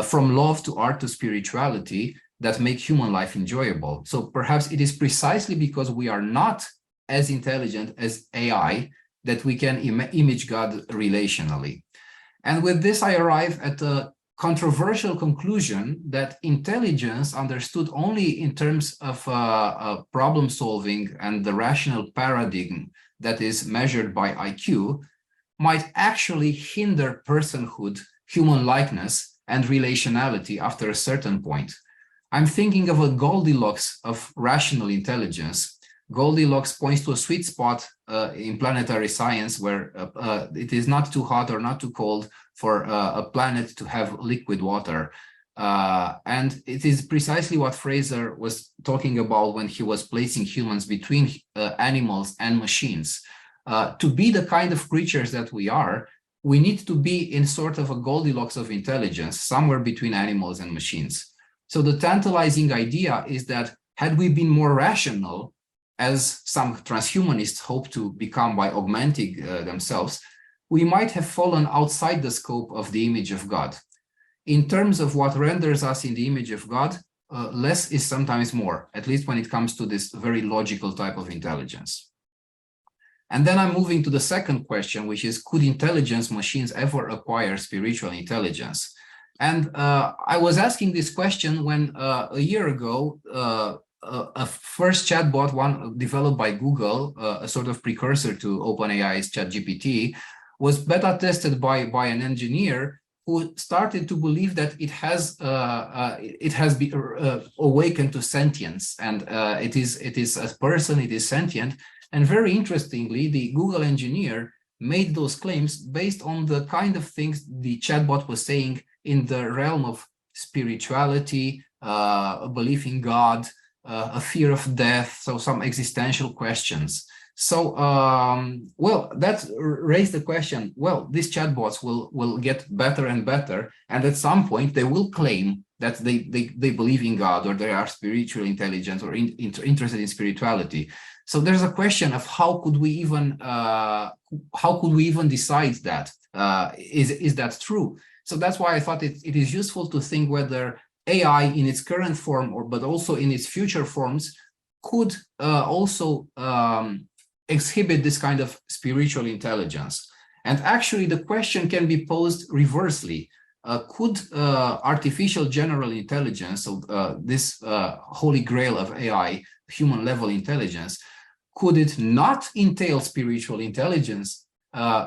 from love to art to spirituality, that make human life enjoyable. So perhaps it is precisely because we are not as intelligent as AI that we can image God relationally. And with this, I arrive at a controversial conclusion that intelligence, understood only in terms of problem solving and the rational paradigm that is measured by IQ, might actually hinder personhood, human likeness, and relationality after a certain point. I'm thinking of a Goldilocks of rational intelligence. Goldilocks points to a sweet spot in planetary science where it is not too hot or not too cold for a planet to have liquid water. And it is precisely what Fraser was talking about when he was placing humans between animals and machines. To be the kind of creatures that we are, we need to be in sort of a Goldilocks of intelligence, somewhere between animals and machines. So the tantalizing idea is that had we been more rational, as some transhumanists hope to become by augmenting themselves, we might have fallen outside the scope of the image of God. In terms of what renders us in the image of God, less is sometimes more, at least when it comes to this very logical type of intelligence. And then I'm moving to the second question, which is, could intelligence machines ever acquire spiritual intelligence? And I was asking this question when a year ago, a first chatbot, one developed by Google, a sort of precursor to OpenAI's ChatGPT, was beta tested by an engineer who started to believe that it has awakened to sentience, and it is a person, it is sentient. And very interestingly, the Google engineer made those claims based on the kind of things the chatbot was saying in the realm of spirituality, a belief in God, a fear of death, so some existential questions. So, well, that raised the question, well, these chatbots will get better and better, and at some point they will claim that they believe in God, or they are spiritually intelligent, or interested in spirituality. So there's a question of how could we even decide that? Is that true? So that's why I thought it is useful to think whether AI in its current form, but also in its future forms, could also exhibit this kind of spiritual intelligence. And actually, the question can be posed reversely. Could artificial general intelligence, so this holy grail of AI, human level intelligence, could it not entail spiritual intelligence?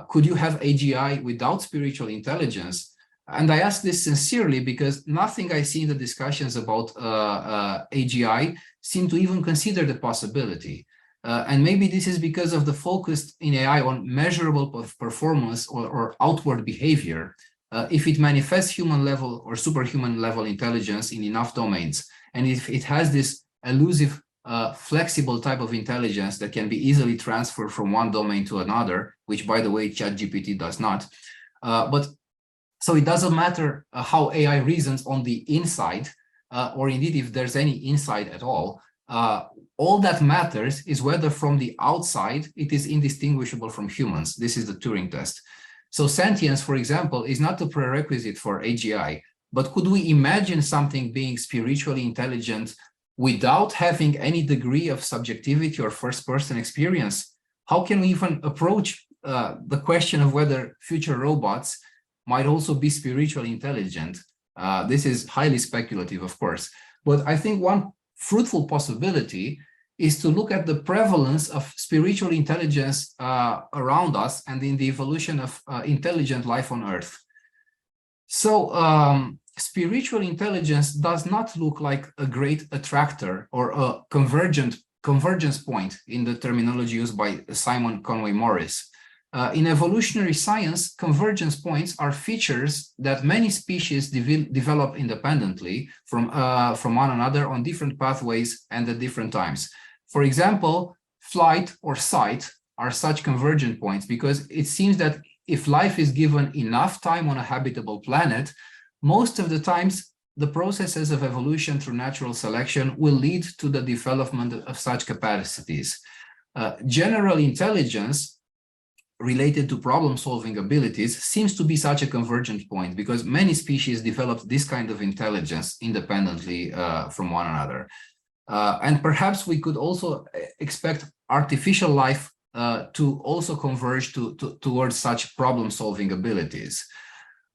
Could you have AGI without spiritual intelligence? And I ask this sincerely because nothing I see in the discussions about AGI seem to even consider the possibility. And maybe this is because of the focus in AI on measurable performance or outward behavior. If it manifests human level or superhuman level intelligence in enough domains, and if it has this elusive, flexible type of intelligence that can be easily transferred from one domain to another, which, by the way, ChatGPT does not. So it doesn't matter how AI reasons on the inside, or indeed if there's any insight at all. All that matters is whether from the outside it is indistinguishable from humans. This is the Turing test. So sentience, for example, is not a prerequisite for AGI, but could we imagine something being spiritually intelligent without having any degree of subjectivity or first-person experience? How can we even approach the question of whether future robots might also be spiritually intelligent? This is highly speculative, of course, but I think one fruitful possibility is to look at the prevalence of spiritual intelligence around us and in the evolution of intelligent life on Earth. So spiritual intelligence does not look like a great attractor or a convergence point in the terminology used by Simon Conway Morris. In evolutionary science, convergence points are features that many species develop independently from one another on different pathways and at different times. For example, flight or sight are such convergent points because it seems that if life is given enough time on a habitable planet, most of the times the processes of evolution through natural selection will lead to the development of such capacities. General intelligence related to problem-solving abilities seems to be such a convergent point because many species developed this kind of intelligence independently from one another. And perhaps we could also expect artificial life to also converge towards such problem-solving abilities.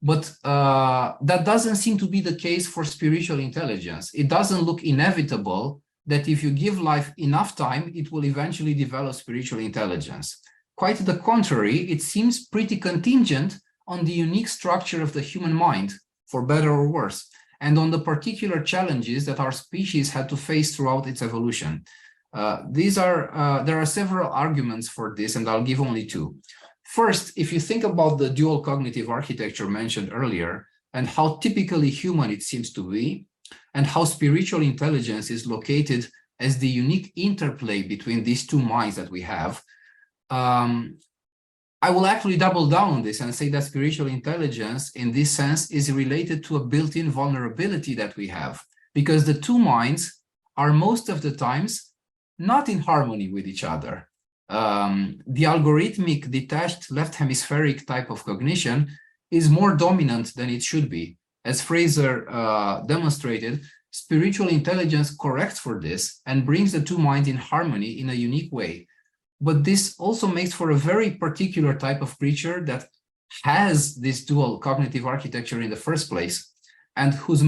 But that doesn't seem to be the case for spiritual intelligence. It doesn't look inevitable that if you give life enough time, it will eventually develop spiritual intelligence. Quite the contrary, it seems pretty contingent on the unique structure of the human mind, for better or worse, and on the particular challenges that our species had to face throughout its evolution. There are several arguments for this, and I'll give only two. First, if you think about the dual cognitive architecture mentioned earlier, and how typically human it seems to be, and how spiritual intelligence is located as the unique interplay between these two minds that we have, I will actually double down on this and say that spiritual intelligence in this sense is related to a built-in vulnerability that we have, because the two minds are most of the times not in harmony with each other. The algorithmic detached left hemispheric type of cognition is more dominant than it should be. As Fraser demonstrated, spiritual intelligence corrects for this and brings the two minds in harmony in a unique way. But this also makes for a very particular type of creature that has this dual cognitive architecture in the first place, and whose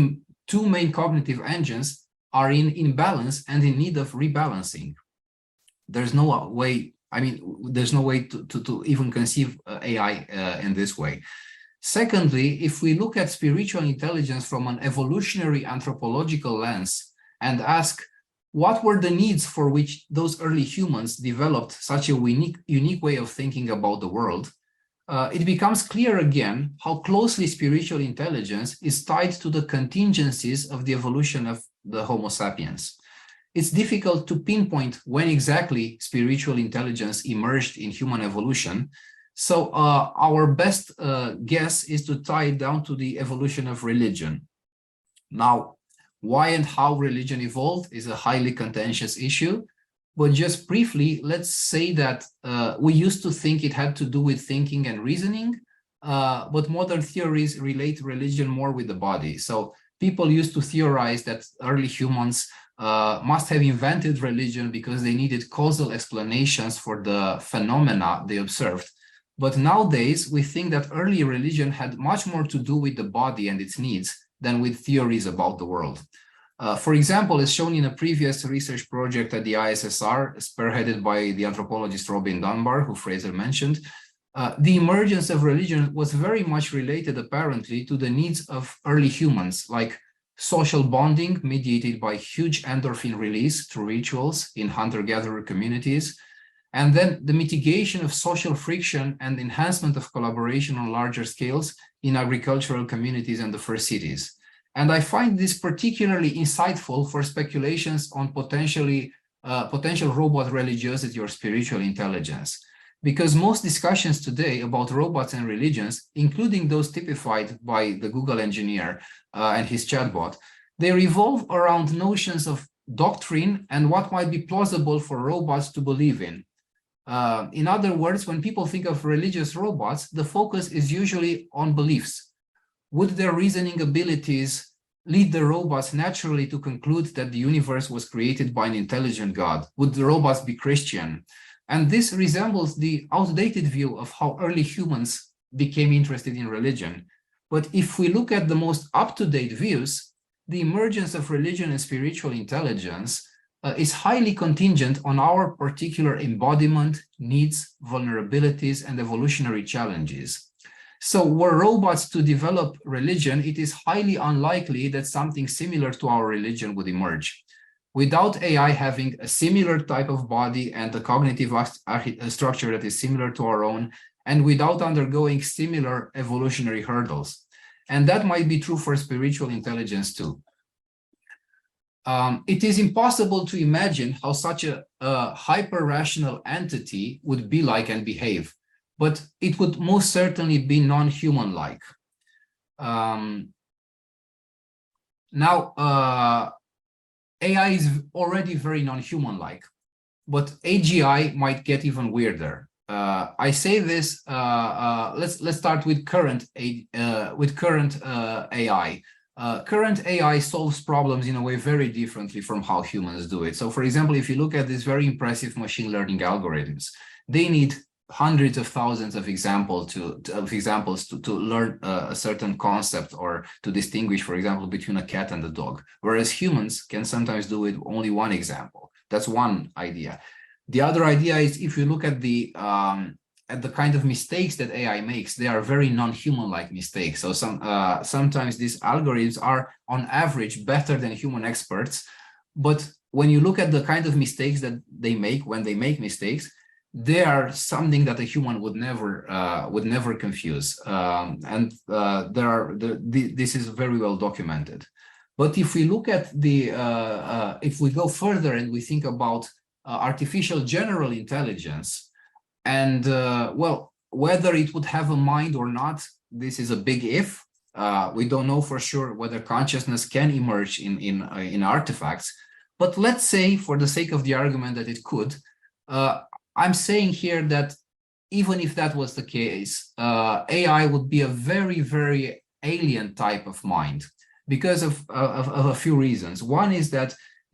two main cognitive engines are in imbalance and in need of rebalancing. There's no way, there's no way to even conceive AI in this way. Secondly, if we look at spiritual intelligence from an evolutionary anthropological lens and ask what were the needs for which those early humans developed such a unique way of thinking about the world, it becomes clear again how closely spiritual intelligence is tied to the contingencies of the evolution of the Homo sapiens. It's difficult to pinpoint when exactly spiritual intelligence emerged in human evolution. So our best guess is to tie it down to the evolution of religion. Now, why and how religion evolved is a highly contentious issue, but just briefly, let's say that we used to think it had to do with thinking and reasoning, but modern theories relate religion more with the body. So people used to theorize that early humans must have invented religion because they needed causal explanations for the phenomena they observed. But nowadays, we think that early religion had much more to do with the body and its needs than with theories about the world. For example, as shown in a previous research project at the ISSR, spearheaded by the anthropologist Robin Dunbar, who Fraser mentioned, the emergence of religion was very much related, apparently, to the needs of early humans, like social bonding mediated by huge endorphin release through rituals in hunter-gatherer communities, and then the mitigation of social friction and enhancement of collaboration on larger scales in agricultural communities and the first cities. And I find this particularly insightful for speculations on potential robot religiosity or spiritual intelligence, because most discussions today about robots and religions, including those typified by the Google engineer and his chatbot, they revolve around notions of doctrine and what might be plausible for robots to believe in. In other words, when people think of religious robots, the focus is usually on beliefs. Would their reasoning abilities lead the robots naturally to conclude that the universe was created by an intelligent God? Would the robots be Christian? And this resembles the outdated view of how early humans became interested in religion. But if we look at the most up-to-date views, the emergence of religion and spiritual intelligence is highly contingent on our particular embodiment, needs, vulnerabilities, and evolutionary challenges. So were robots to develop religion, it is highly unlikely that something similar to our religion would emerge. Without AI having a similar type of body and a cognitive structure that is similar to our own, and without undergoing similar evolutionary hurdles. And that might be true for spiritual intelligence too. It is impossible to imagine how such a hyper-rational entity would be like and behave, but it would most certainly be non-human-like. Now, AI is already very non-human-like, but AGI might get even weirder. I say this. Let's start with current AI. Current AI solves problems in a way very differently from how humans do it. So, for example, if you look at these very impressive machine learning algorithms, they need hundreds of thousands of examples to learn a certain concept or to distinguish, for example, between a cat and a dog, whereas humans can sometimes do it only one example. That's one idea. The other idea is if you look at the kind of mistakes that AI makes, they are very non-human-like mistakes. So sometimes these algorithms are, on average, better than human experts. But when you look at the kind of mistakes that they make when they make mistakes, they are something that a human would never confuse, this is very well documented. But if we look at if we go further and we think about artificial general intelligence, and well, whether it would have a mind or not, this is a big if. We don't know for sure whether consciousness can emerge in artifacts. But let's say, for the sake of the argument, that it could. I'm saying here that even if that was the case, AI would be a very, very alien type of mind. because of a few reasons. One is that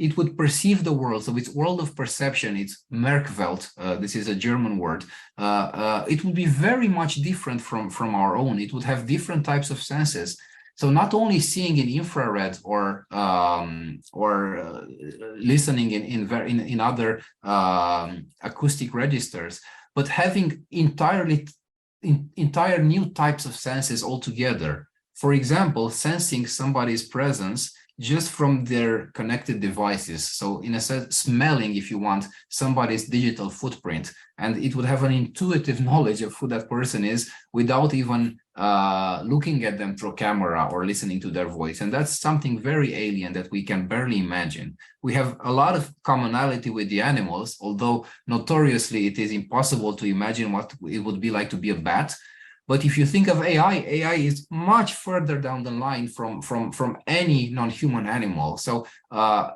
it would perceive the world, so its world of perception, its Merkwelt, this is a German word, it would be very much different from our own. It would have different types of senses. So not only seeing in infrared or listening in other acoustic registers, but having entire new types of senses altogether. For example, sensing somebody's presence just from their connected devices. So in a sense, smelling, if you want, somebody's digital footprint, and it would have an intuitive knowledge of who that person is without even looking at them through a camera or listening to their voice. And that's something very alien that we can barely imagine. We have a lot of commonality with the animals, although notoriously it is impossible to imagine what it would be like to be a bat. But if you think of AI is much further down the line from any non-human animal. So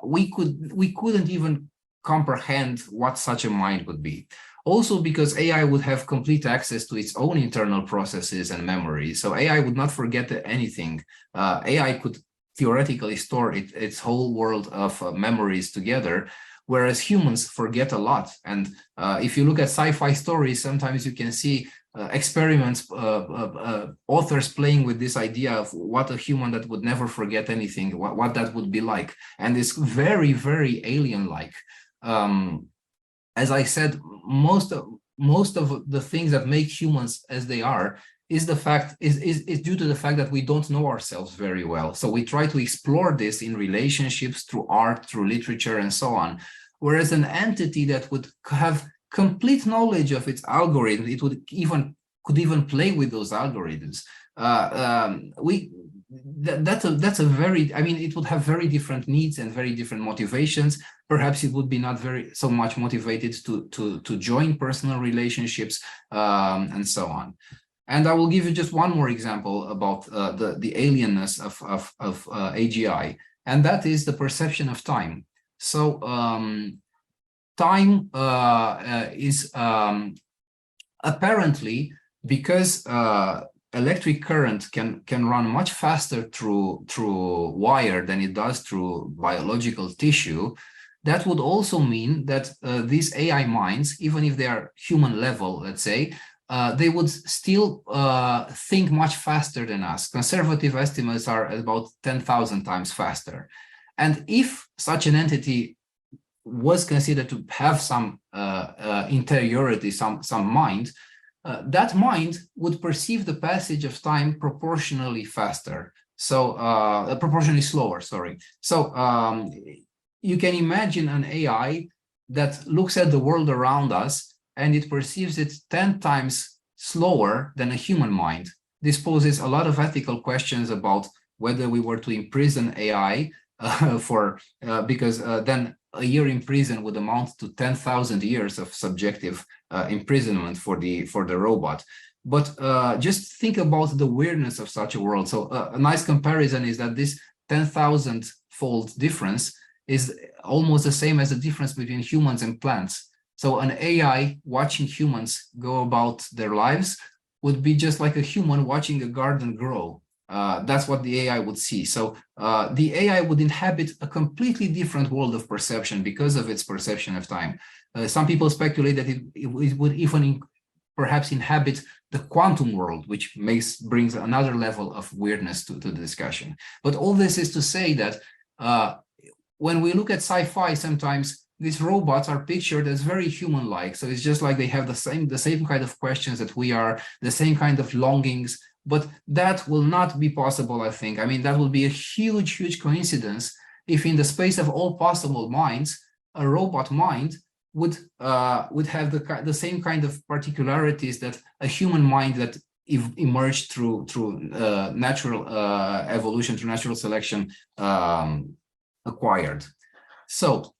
we couldn't even comprehend what such a mind would be. Also because AI would have complete access to its own internal processes and memory. So AI would not forget anything. AI could theoretically store its whole world of memories together, whereas humans forget a lot. And if you look at sci-fi stories, sometimes you can see experiments, authors playing with this idea of what a human that would never forget anything, what that would be like. And it's very, very alien-like. As I said, most of the things that make humans as they are is due to the fact that we don't know ourselves very well. So we try to explore this in relationships, through art, through literature, and so on. Whereas an entity that would have complete knowledge of its algorithm, it could even play with those algorithms. That's a very, I mean, it would have very different needs and very different motivations. Perhaps it would be not so much motivated to join personal relationships, and so on. And I will give you just one more example about the alienness of AGI, and that is the perception of time. So time is apparently, because electric current can run much faster through wire than it does through biological tissue. That would also mean that these AI minds, even if they are human level, let's say, they would still think much faster than us. Conservative estimates are about 10,000 times faster. And if such an entity was considered to have some interiority, some mind, that mind would perceive the passage of time proportionally faster. So proportionally slower, sorry. So you can imagine an AI that looks at the world around us and it perceives it 10 times slower than a human mind. This poses a lot of ethical questions about whether we were to imprison AI because then a year in prison would amount to 10,000 years of subjective imprisonment for the robot. But just think about the weirdness of such a world. So a nice comparison is that this 10,000-fold difference is almost the same as the difference between humans and plants. So an AI watching humans go about their lives would be just like a human watching a garden grow. That's what the AI would see. So the AI would inhabit a completely different world of perception because of its perception of time. Some people speculate that it would even perhaps inhabit the quantum world, which brings another level of weirdness to the discussion. But all this is to say that when we look at sci-fi, sometimes these robots are pictured as very human-like. So it's just like they have the same kind of questions that we are, the same kind of longings. But that will not be possible, I think. I mean, that will be a huge, huge coincidence if in the space of all possible minds, a robot mind would have the same kind of particularities that a human mind that emerged through natural evolution, through natural selection, acquired. So,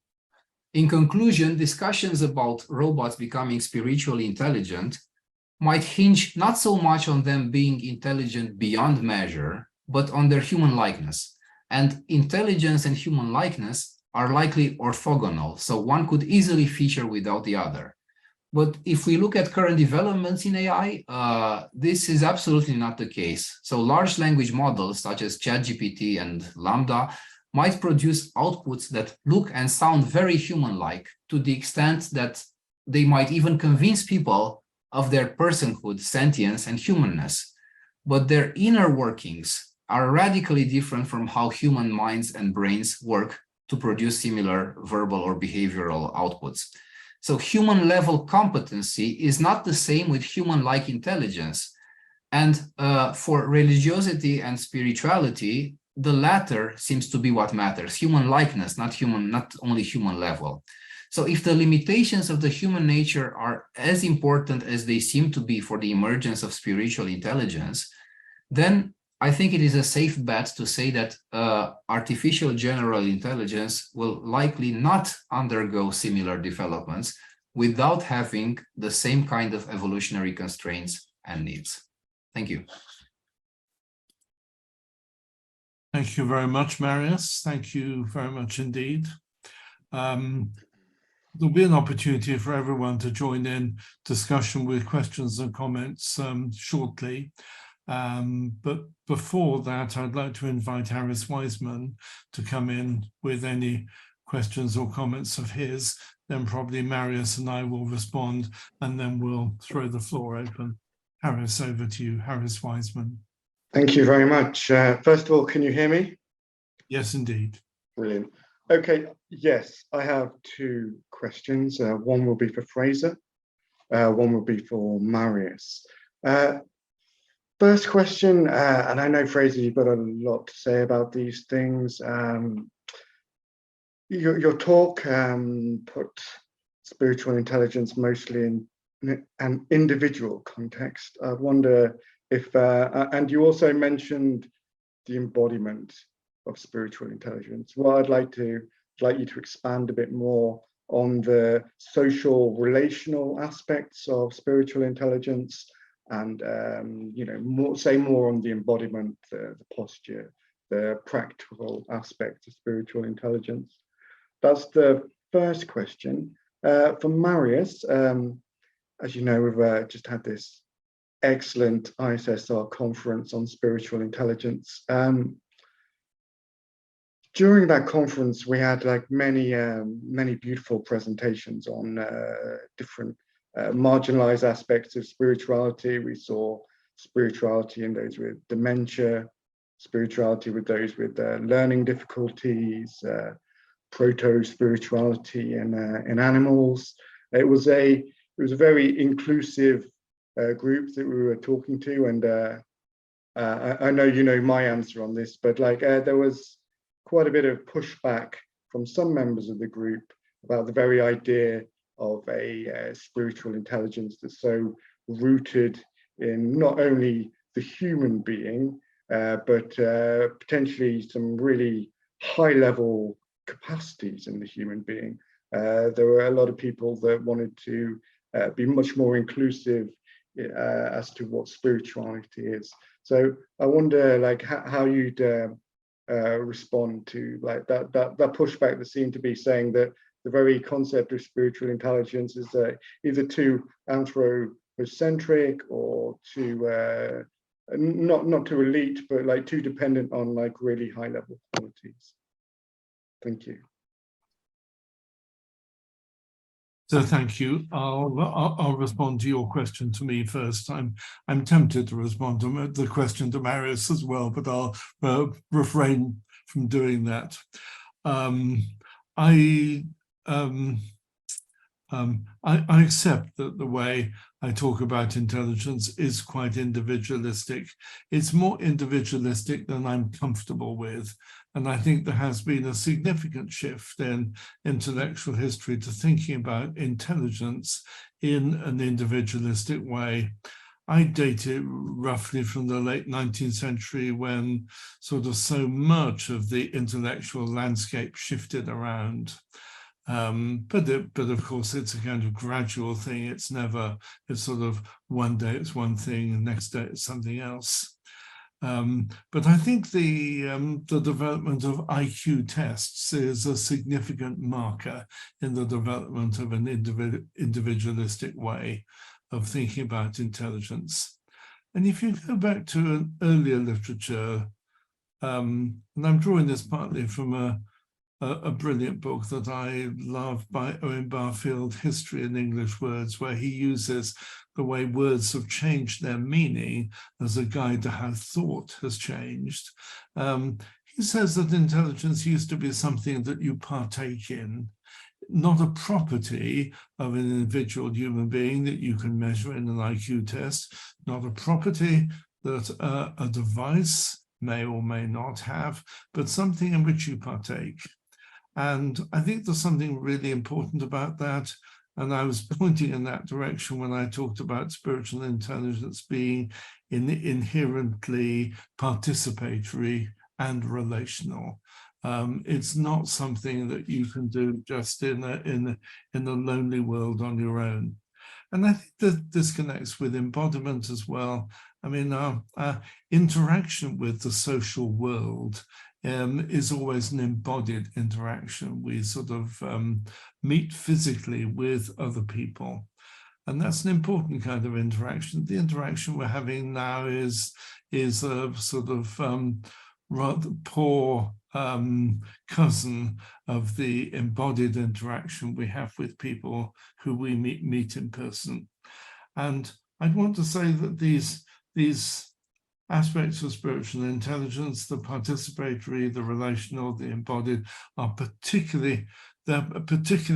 in conclusion, discussions about robots becoming spiritually intelligent might hinge not so much on them being intelligent beyond measure, but on their human likeness. And intelligence and human likeness are likely orthogonal, so one could easily feature without the other. But if we look at current developments in AI, this is absolutely not the case. So large language models such as ChatGPT and Lambda might produce outputs that look and sound very human-like, to the extent that they might even convince people of their personhood, sentience, and humanness. But their inner workings are radically different from how human minds and brains work to produce similar verbal or behavioral outputs. So human-level competency is not the same with human-like intelligence. And for religiosity and spirituality, the latter seems to be what matters: human likeness, not only human level. So if the limitations of the human nature are as important as they seem to be for the emergence of spiritual intelligence, then I think it is a safe bet to say that artificial general intelligence will likely not undergo similar developments without having the same kind of evolutionary constraints and needs. Thank you. Thank you very much, Marius. Thank you very much indeed. There'll be an opportunity for everyone to join in discussion with questions and comments shortly. But before that, I'd like to invite Harris Wiseman to come in with any questions or comments of his. Then probably Marius and I will respond, and then we'll throw the floor open. Harris, over to you, Harris Wiseman. Thank you very much. First of all, can you hear me? Yes, indeed. Brilliant. Okay, yes, I have two questions. One will be for Fraser, one will be for Marius. First question, and I know, Fraser, you've got a lot to say about these things. Your talk put spiritual intelligence mostly in an individual context. I wonder if, and you also mentioned the embodiment of spiritual intelligence. Well, I'd like you to expand a bit more on the social relational aspects of spiritual intelligence, and say more on the embodiment, the posture, the practical aspects of spiritual intelligence. That's the first question. For Marius, as you know, we've just had this excellent ISSR conference on spiritual intelligence. During that conference, we had many beautiful presentations on different marginalized aspects of spirituality. We saw spirituality in those with dementia, spirituality with those with learning difficulties, proto-spirituality in animals. It was a very inclusive group that we were talking to, and I know you know my answer on this, but there was quite a bit of pushback from some members of the group about the very idea of a spiritual intelligence that's so rooted in not only the human being, but potentially some really high-level capacities in the human being. There were a lot of people that wanted to be much more inclusive as to what spirituality is. So I wonder how you'd respond to that pushback that seemed to be saying that the very concept of spiritual intelligence is either too anthropocentric or too not too elite, but too dependent on really high level qualities. Thank you. So thank you. I'll respond to your question to me first. I'm tempted to respond to the question to Marius as well, but I'll refrain from doing that. I accept that the way I talk about intelligence is quite individualistic. It's more individualistic than I'm comfortable with. And I think there has been a significant shift in intellectual history to thinking about intelligence in an individualistic way. I date it roughly from the late 19th century, when sort of so much of the intellectual landscape shifted around. But of course, it's a kind of gradual thing. It's sort of one day it's one thing, and next day it's something else. But I think the development of IQ tests is a significant marker in the development of an individualistic way of thinking about intelligence. And if you go back to an earlier literature, and I'm drawing this partly from a brilliant book that I love by Owen Barfield, History in English Words, where he uses the way words have changed their meaning as a guide to how thought has changed. He says that intelligence used to be something that you partake in, not a property of an individual human being that you can measure in an IQ test, not a property that a device may or may not have, but something in which you partake. And I think there's something really important about that. And I was pointing in that direction when I talked about spiritual intelligence being inherently participatory and relational. It's not something that you can do just in a lonely world on your own. And I think that this connects with embodiment as well. I mean, our interaction with the social world is always an embodied interaction. We sort of meet physically with other people. And that's an important kind of interaction. The interaction we're having now is a sort of rather poor cousin of the embodied interaction we have with people who we meet in person. And I'd want to say that these aspects of spiritual intelligence, the participatory, the relational, the embodied, are particularly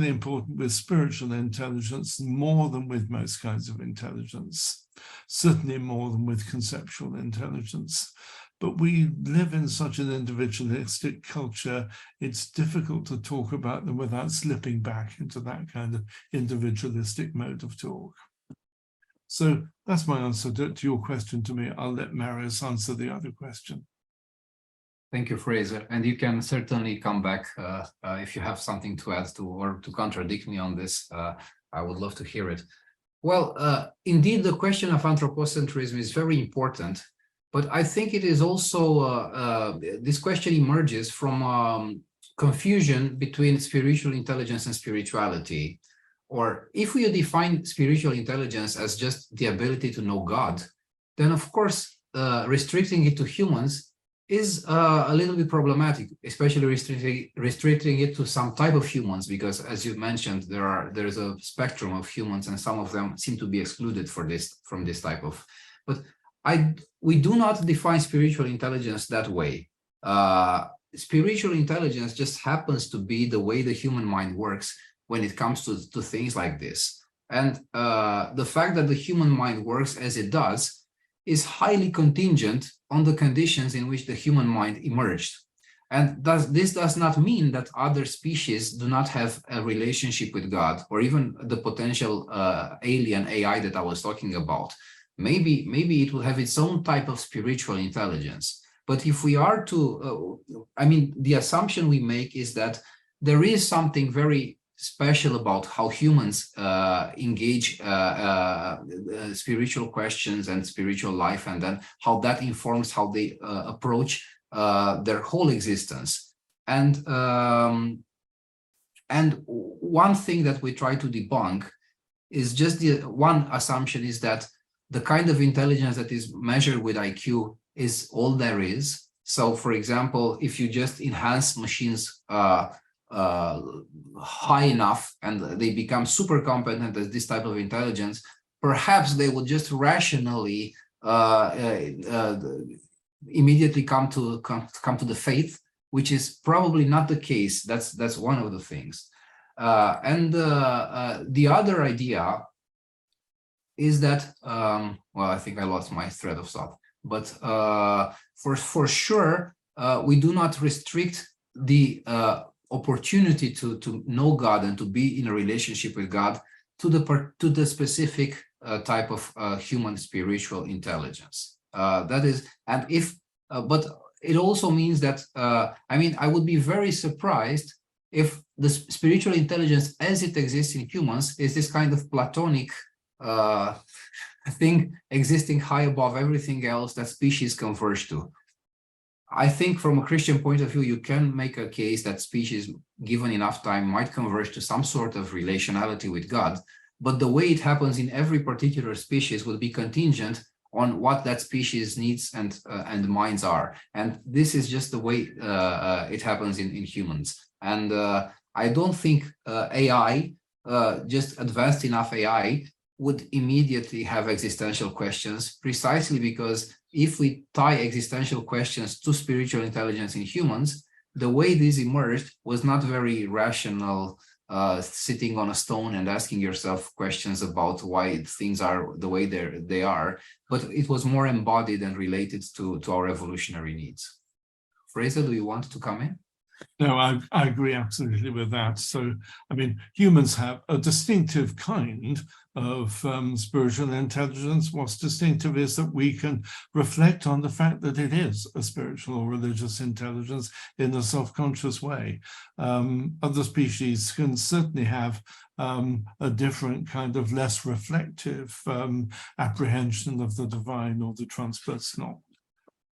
important with spiritual intelligence more than with most kinds of intelligence, certainly more than with conceptual intelligence. But we live in such an individualistic culture, it's difficult to talk about them without slipping back into that kind of individualistic mode of talk. So that's my answer to your question to me. I'll let Marius answer the other question. Thank you, Fraser. And you can certainly come back if you have something to add to or to contradict me on this. I would love to hear it. Well, indeed, the question of anthropocentrism is very important, but I think it is also, this question emerges from confusion between spiritual intelligence and spirituality. Or if we define spiritual intelligence as just the ability to know God, then of course, restricting it to humans is a little bit problematic, especially restricting it to some type of humans, because as you mentioned, there's a spectrum of humans and some of them seem to be excluded from this type of, but we do not define spiritual intelligence that way. Spiritual intelligence just happens to be the way the human mind works when it comes to things like this. And the fact that the human mind works as it does is highly contingent on the conditions in which the human mind emerged. And this does not mean that other species do not have a relationship with God, or even the potential alien AI that I was talking about. Maybe it will have its own type of spiritual intelligence. But if we are to, the assumption we make is that there is something very special about how humans engage spiritual questions and spiritual life, and then how that informs how they approach their whole existence. And one thing that we try to debunk is just one assumption is that the kind of intelligence that is measured with IQ is all there is. So, for example, if you just enhance machines high enough and they become super competent at this type of intelligence, perhaps they will just rationally immediately come to the faith, which is probably not the case. That's one of the things. And the other idea is that, well, I think I lost my thread of thought, but for sure, we do not restrict the opportunity to know God and to be in a relationship with God to the specific type of human spiritual intelligence. That is, and if, but it also means that, I would be very surprised if the spiritual intelligence as it exists in humans is this kind of Platonic thing existing high above everything else that species converge to. I think from a Christian point of view, you can make a case that species, given enough time, might converge to some sort of relationality with God, but the way it happens in every particular species would be contingent on what that species needs and minds are. And this is just the way it happens in humans. And I don't think AI, just advanced enough AI, would immediately have existential questions, precisely because if we tie existential questions to spiritual intelligence in humans, the way this emerged was not very rational, sitting on a stone and asking yourself questions about why things are the way they are, but it was more embodied and related to our evolutionary needs. Fraser, do you want to come in? No, I agree absolutely with that. So, I mean, humans have a distinctive kind of spiritual intelligence. What's distinctive is that we can reflect on the fact that it is a spiritual or religious intelligence in a self-conscious way. Other species can certainly have a different kind of less reflective apprehension of the divine or the transpersonal.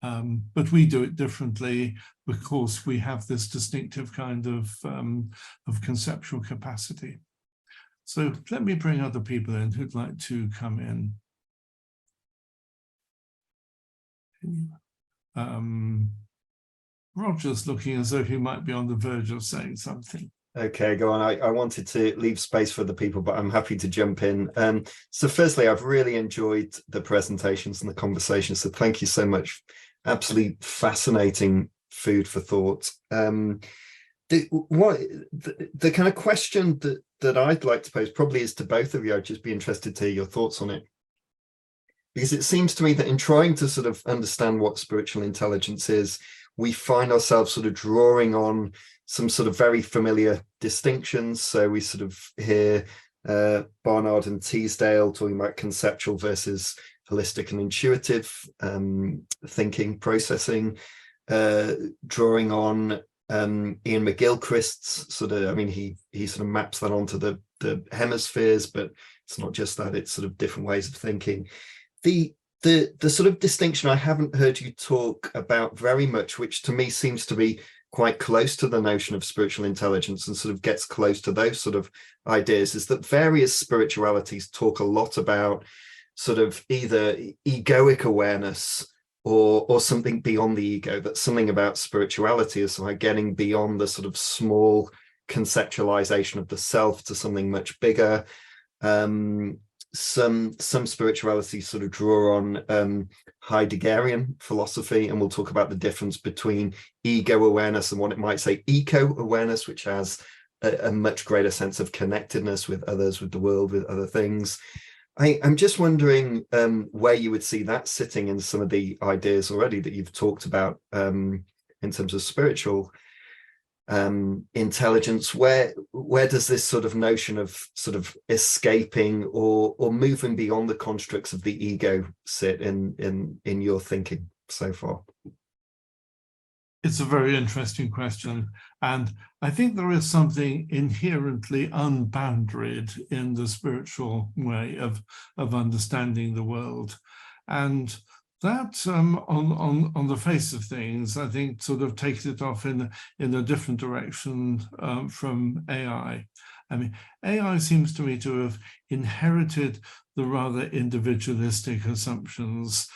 But we do it differently because we have this distinctive kind of conceptual capacity. So let me bring other people in who'd like to come in. Roger's looking as though he might be on the verge of saying something. Okay, go on. I wanted to leave space for the people, but I'm happy to jump in. So firstly, I've really enjoyed the presentations and the conversation. So thank you so much. Absolutely fascinating food for thought. The kind of question that I'd like to pose probably is to both of you. I'd just be interested to hear your thoughts on it. Because it seems to me that in trying to sort of understand what spiritual intelligence is, we find ourselves sort of drawing on some sort of very familiar distinctions. So we sort of hear Barnard and Teasdale talking about conceptual versus holistic and intuitive thinking, processing, drawing on Ian McGilchrist's sort of, I mean, he sort of maps that onto the hemispheres, but it's not just that, it's sort of different ways of thinking. The sort of distinction I haven't heard you talk about very much, which to me seems to be quite close to the notion of spiritual intelligence and sort of gets close to those sort of ideas, is that various spiritualities talk a lot about sort of either egoic awareness or something beyond the ego, that something about spirituality is like getting beyond the sort of small conceptualization of the self to something much bigger. Some spiritualities sort of draw on Heideggerian philosophy, and we'll talk about the difference between ego awareness and what it might say eco awareness, which has a much greater sense of connectedness with others, with the world, with other things. I'm just wondering where you would see that sitting in some of the ideas already that you've talked about in terms of spiritual intelligence. Where does this sort of notion of sort of escaping or moving beyond the constructs of the ego sit in your thinking so far? It's a very interesting question, and I think there is something inherently unboundaried in the spiritual way of understanding the world, and that on the face of things, I think sort of takes it off in a different direction from AI. I mean, AI seems to me to have inherited the rather individualistic assumptions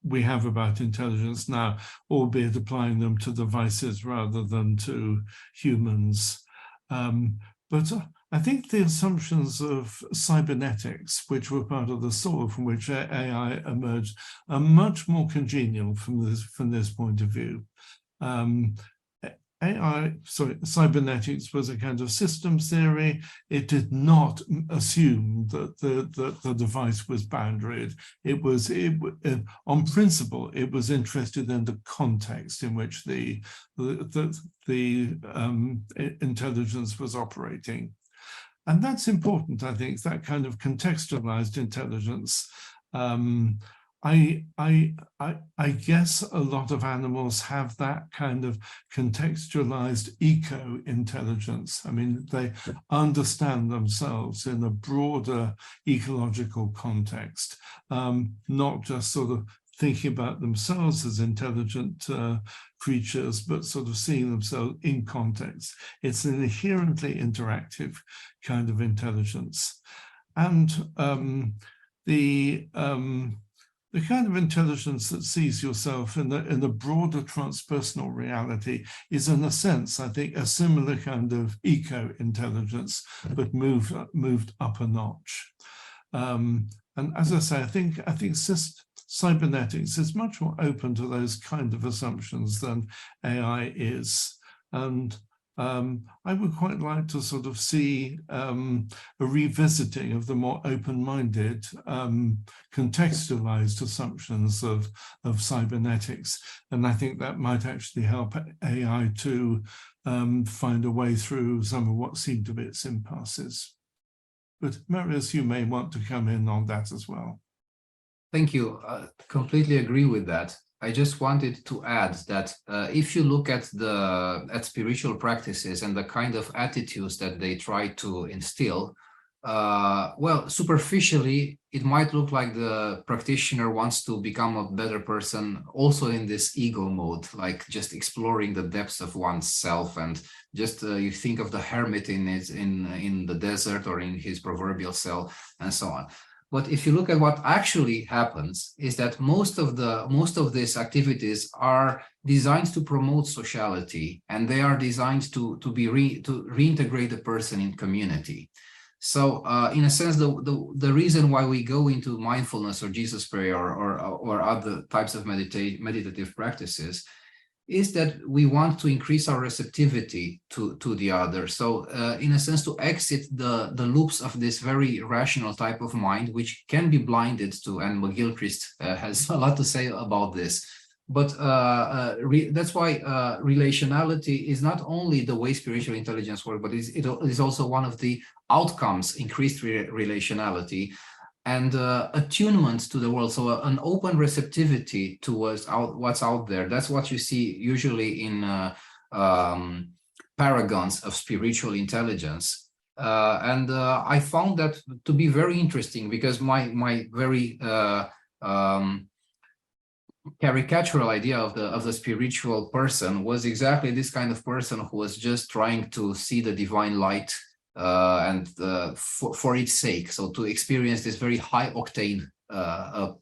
we have about intelligence now, albeit applying them to devices rather than to humans. But I think the assumptions of cybernetics, which were part of the soil from which AI emerged, are much more congenial from this point of view. Cybernetics was a kind of systems theory. It did not assume that the device was boundaried. On principle, it was interested in the context in which the intelligence was operating. And that's important, I think, that kind of contextualized intelligence. I guess a lot of animals have that kind of contextualized eco-intelligence. I mean, they understand themselves in a broader ecological context, not just sort of thinking about themselves as intelligent creatures, but sort of seeing themselves in context. It's an inherently interactive kind of intelligence. And the kind of intelligence that sees yourself in the broader transpersonal reality is, in a sense, I think, a similar kind of eco-intelligence, but moved up a notch. And as I say, I think cybernetics is much more open to those kind of assumptions than AI is. And I would quite like to sort of see a revisiting of the more open-minded, contextualized assumptions of cybernetics. And I think that might actually help AI to find a way through some of what seem to be its impasses. But Marius, you may want to come in on that as well. Thank you. Completely agree with that. I just wanted to add that if you look at spiritual practices and the kind of attitudes that they try to instill, well, superficially, it might look like the practitioner wants to become a better person, also in this ego mode, like just exploring the depths of oneself, and just you think of the hermit in the desert or in his proverbial cell, and so on. But if you look at what actually happens, is that most of these activities are designed to promote sociality, and they are designed to reintegrate the person in community. So in a sense, the reason why we go into mindfulness or Jesus prayer or other types of meditative practices is that we want to increase our receptivity to the other. So in a sense, to exit the loops of this very rational type of mind, which can be blinded to, and McGilchrist has a lot to say about this. But that's why relationality is not only the way spiritual intelligence works, but it is also one of the outcomes, increased relationality and attunement to the world. So an open receptivity towards what's out there. That's what you see usually in paragons of spiritual intelligence. And I found that to be very interesting, because my very caricatural idea of the spiritual person was exactly this kind of person who was just trying to see the divine light and for its sake, so to experience this very high octane,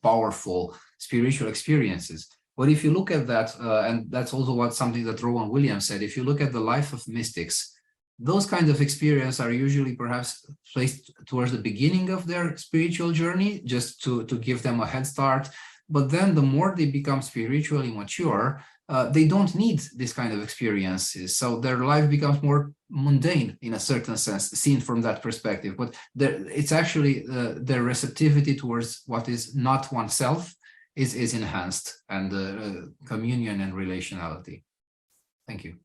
powerful spiritual experiences. But if you look at that, and that's also something that Rowan Williams said, if you look at the life of mystics, those kinds of experiences are usually perhaps placed towards the beginning of their spiritual journey, just to give them a head start. But then the more they become spiritually mature, they don't need this kind of experiences. So their life becomes more mundane in a certain sense, seen from that perspective. But it's actually their receptivity towards what is not oneself is enhanced, and communion and relationality. Thank you.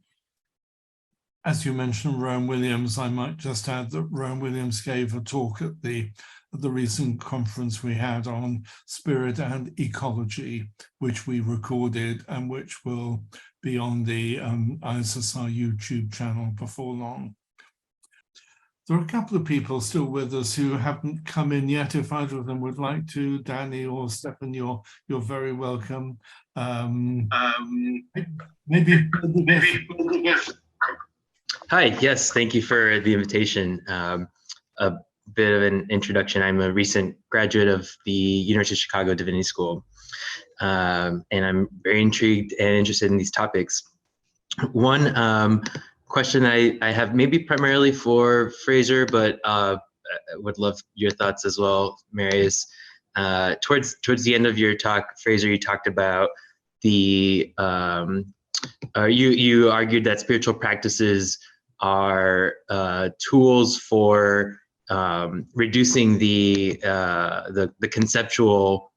As you mentioned, Rowan Williams, I might just add that Rowan Williams gave a talk at the recent conference we had on spirit and ecology, which we recorded and which will be on the ISSR YouTube channel before long. There are a couple of people still with us who haven't come in yet. If either of them would like to, Danny or Stefan, you're very welcome. Maybe. Hi, yes, thank you for the invitation. A bit of an introduction. I'm a recent graduate of the University of Chicago Divinity School, and I'm very intrigued and interested in these topics. One question I have, maybe primarily for Fraser, but would love your thoughts as well, Marius. Towards the end of your talk, Fraser, you talked about the you argued that spiritual practices are tools for reducing the conceptual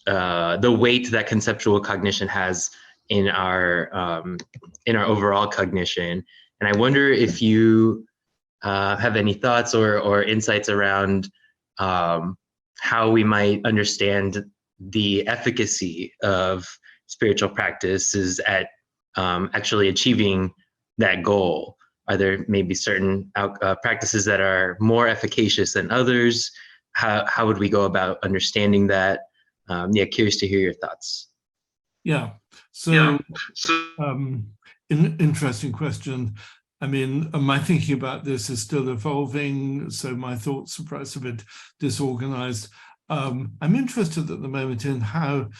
the weight that conceptual cognition has in our overall cognition. And I wonder if you have any thoughts or insights around how we might understand the efficacy of spiritual practices at actually achieving that goal. Are there maybe certain practices that are more efficacious than others? How would we go about understanding that? Curious to hear your thoughts. Yeah. So, interesting question. I mean, my thinking about this is still evolving, so my thoughts are perhaps a bit disorganized. I'm interested at the moment in how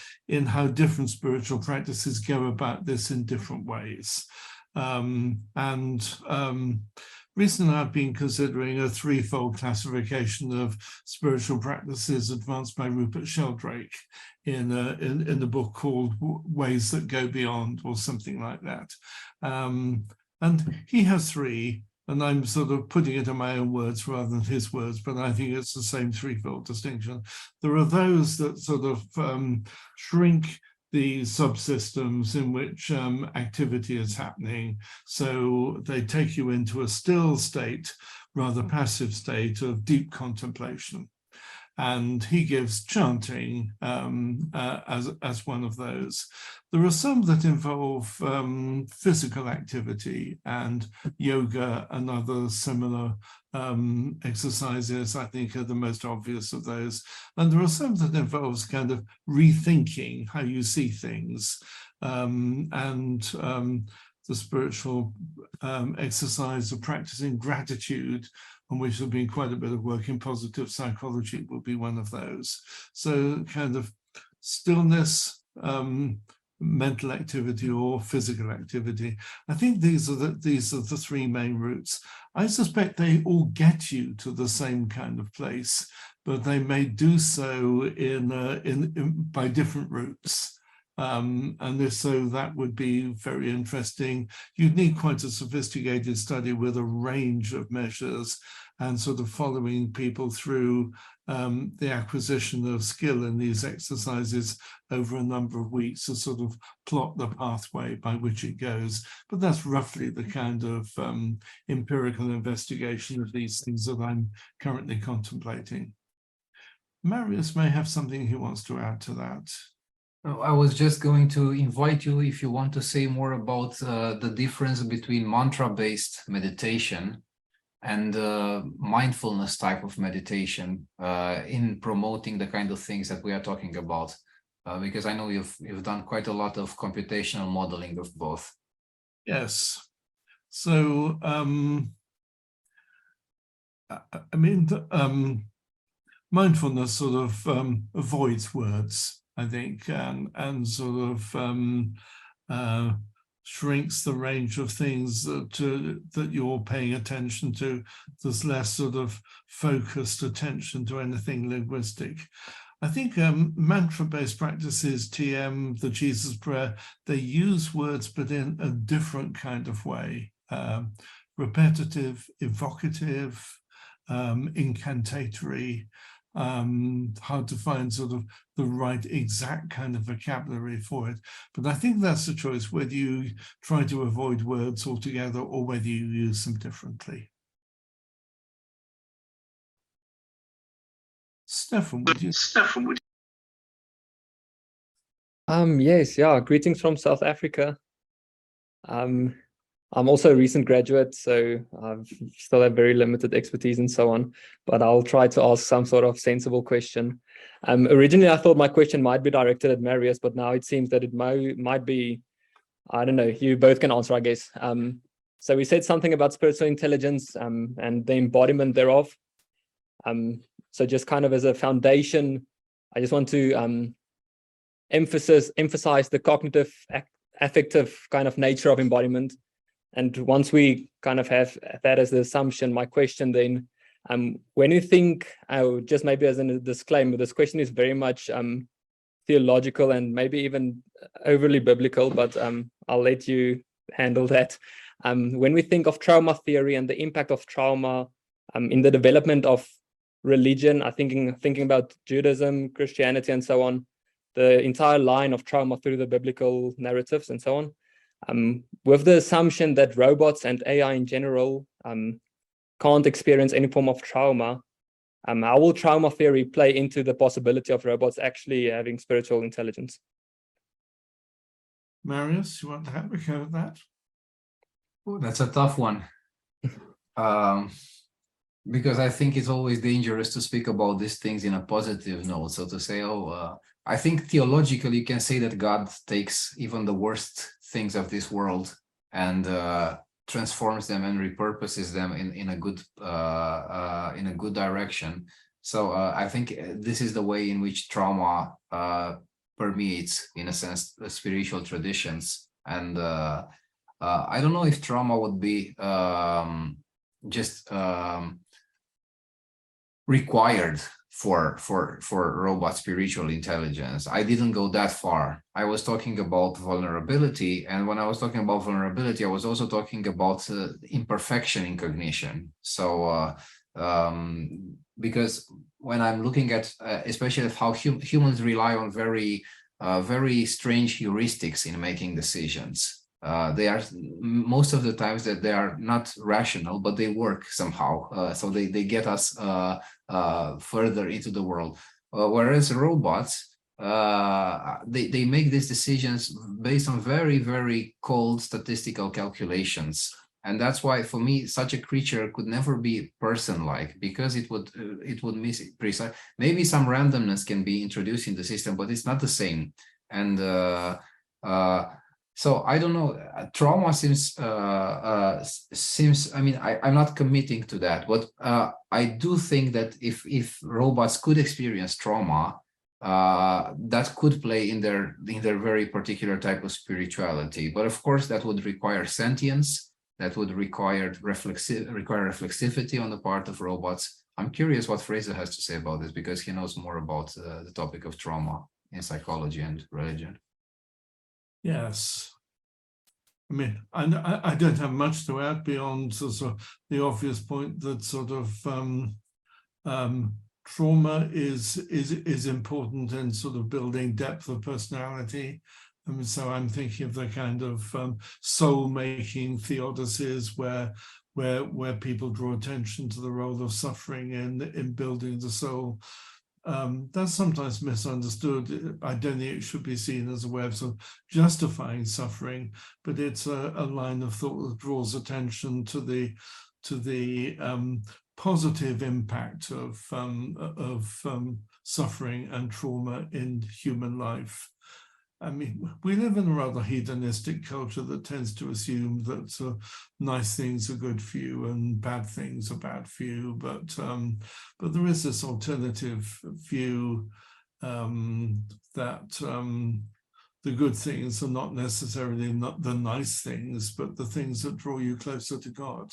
different spiritual practices go about this in different ways. Recently, I've been considering a threefold classification of spiritual practices advanced by Rupert Sheldrake in a book called Ways That Go Beyond, or something like that. And he has three, and I'm sort of putting it in my own words rather than his words, but I think it's the same threefold distinction. There are those that sort of shrink the subsystems in which activity is happening. So they take you into a still state, rather passive state of deep contemplation. And he gives chanting as one of those. There are some that involve physical activity, and yoga and other similar exercises, I think, are the most obvious of those. And there are some that involves kind of rethinking how you see things, the spiritual exercise of practicing gratitude, on which there's been quite a bit of work in positive psychology, will be one of those. So kind of stillness, mental activity, or physical activity. I think these are the three main routes. I suspect they all get you to the same kind of place, but they may do so by different routes. And if so, that would be very interesting. You'd need quite a sophisticated study with a range of measures and sort of following people through the acquisition of skill in these exercises over a number of weeks to sort of plot the pathway by which it goes. But that's roughly the kind of empirical investigation of these things that I'm currently contemplating. Marius may have something he wants to add to that. I was just going to invite you, if you want to say more about the difference between mantra-based meditation and mindfulness type of meditation in promoting the kind of things that we are talking about, because I know you've done quite a lot of computational modeling of both. Yes. So, I mean, mindfulness sort of avoids words, I think, and sort of shrinks the range of things that you're paying attention to. There's less sort of focused attention to anything linguistic. I think mantra-based practices, TM, the Jesus prayer, they use words, but in a different kind of way. Repetitive, evocative, incantatory, hard to find sort of the right exact kind of vocabulary for it. But I think that's the choice, whether you try to avoid words altogether or whether you use them differently. Stefan, would you? Yes, yeah. Greetings from South Africa. I'm also a recent graduate, so I still have very limited expertise and so on, but I'll try to ask some sort of sensible question. Originally, I thought my question might be directed at Marius, but now it seems that it might be, I don't know, you both can answer, I guess. So we said something about spiritual intelligence and the embodiment thereof. So just kind of as a foundation, I just want to emphasize the cognitive, affective kind of nature of embodiment. And once we kind of have that as the assumption, my question then, when you think, just maybe as a disclaimer, this question is very much theological and maybe even overly biblical, but I'll let you handle that. When we think of trauma theory and the impact of trauma in the development of religion, I'm thinking about Judaism, Christianity, and so on, the entire line of trauma through the biblical narratives and so on. With the assumption that robots and AI in general can't experience any form of trauma, How will trauma theory play into the possibility of robots actually having spiritual intelligence? Marius, you want to have a go at that? Oh, that's a tough one. Because I think it's always dangerous to speak about these things in a positive note. So to say, I think theologically you can say that God takes even the worst things of this world and transforms them and repurposes them in a good direction. So I think this is the way in which trauma permeates, in a sense, spiritual traditions. And I don't know if trauma would be just required for robot spiritual intelligence. I didn't go that far. I was talking about vulnerability, and when I was talking about vulnerability, I was also talking about imperfection in cognition. So because when I'm looking at especially how humans rely on very strange heuristics in making decisions. They are most of the times that they are not rational, but they work somehow. So they get us further into the world. Whereas robots, they make these decisions based on very cold statistical calculations. And that's why, for me, such a creature could never be person-like, because it would miss precise. Maybe some randomness can be introduced in the system, but it's not the same. And so I don't know. Trauma seems. I mean, I'm not committing to that, but I do think that if robots could experience trauma, that could play in their very particular type of spirituality. But of course, that would require sentience. That would require reflexivity on the part of robots. I'm curious what Fraser has to say about this, because he knows more about the topic of trauma in psychology and religion. Yes. I mean, I don't have much to add beyond sort of the obvious point that sort of trauma is important in sort of building depth of personality. I mean, so I'm thinking of the kind of soul-making theodicies where people draw attention to the role of suffering in building the soul. That's sometimes misunderstood. I don't think it should be seen as a way of sort of justifying suffering, but it's a line of thought that draws attention to the positive impact of suffering and trauma in human life. I mean, we live in a rather hedonistic culture that tends to assume that nice things are good for you and bad things are bad for you. But there is this alternative view that the good things are not necessarily not the nice things, but the things that draw you closer to God.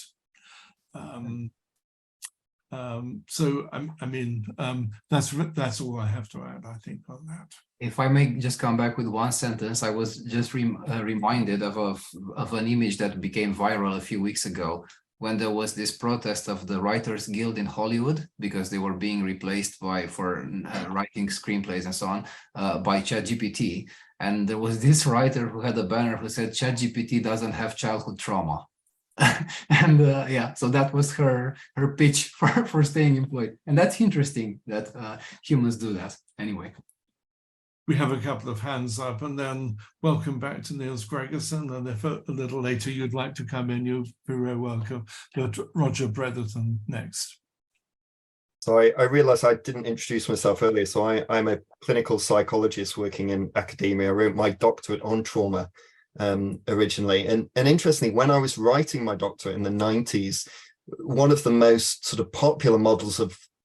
So I mean, that's all I have to add, I think, on that. If I may just come back with one sentence, I was just reminded of an image that became viral a few weeks ago, when there was this protest of the Writers Guild in Hollywood because they were being replaced for writing screenplays and so on by ChatGPT. And there was this writer who had a banner who said ChatGPT doesn't have childhood trauma. And yeah, so that was her pitch for staying employed. And that's interesting that humans do that anyway. We have a couple of hands up, and then welcome back to Niels Gregerson. And if a little later you'd like to come in, you're very welcome. But Roger Bretherton next. So I realized I didn't introduce myself earlier. So I'm a clinical psychologist working in academia. I wrote my doctorate on trauma originally. And interestingly, when I was writing my doctorate in the 90s, one of the most sort of popular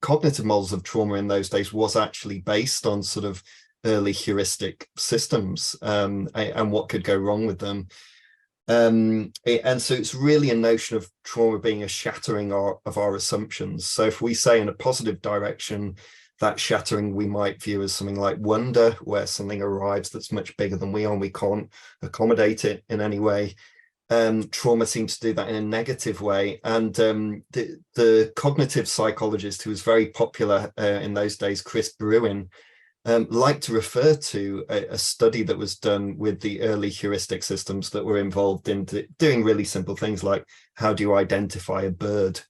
cognitive models of trauma in those days was actually based on sort of early heuristic systems and what could go wrong with them. And so it's really a notion of trauma being a shattering of our assumptions. So if we say in a positive direction, that shattering we might view as something like wonder, where something arrives that's much bigger than we are and we can't accommodate it in any way. Trauma seems to do that in a negative way. And the cognitive psychologist who was very popular in those days, Chris Bruin, like to refer to a study that was done with the early heuristic systems that were involved in doing really simple things like, how do you identify a bird?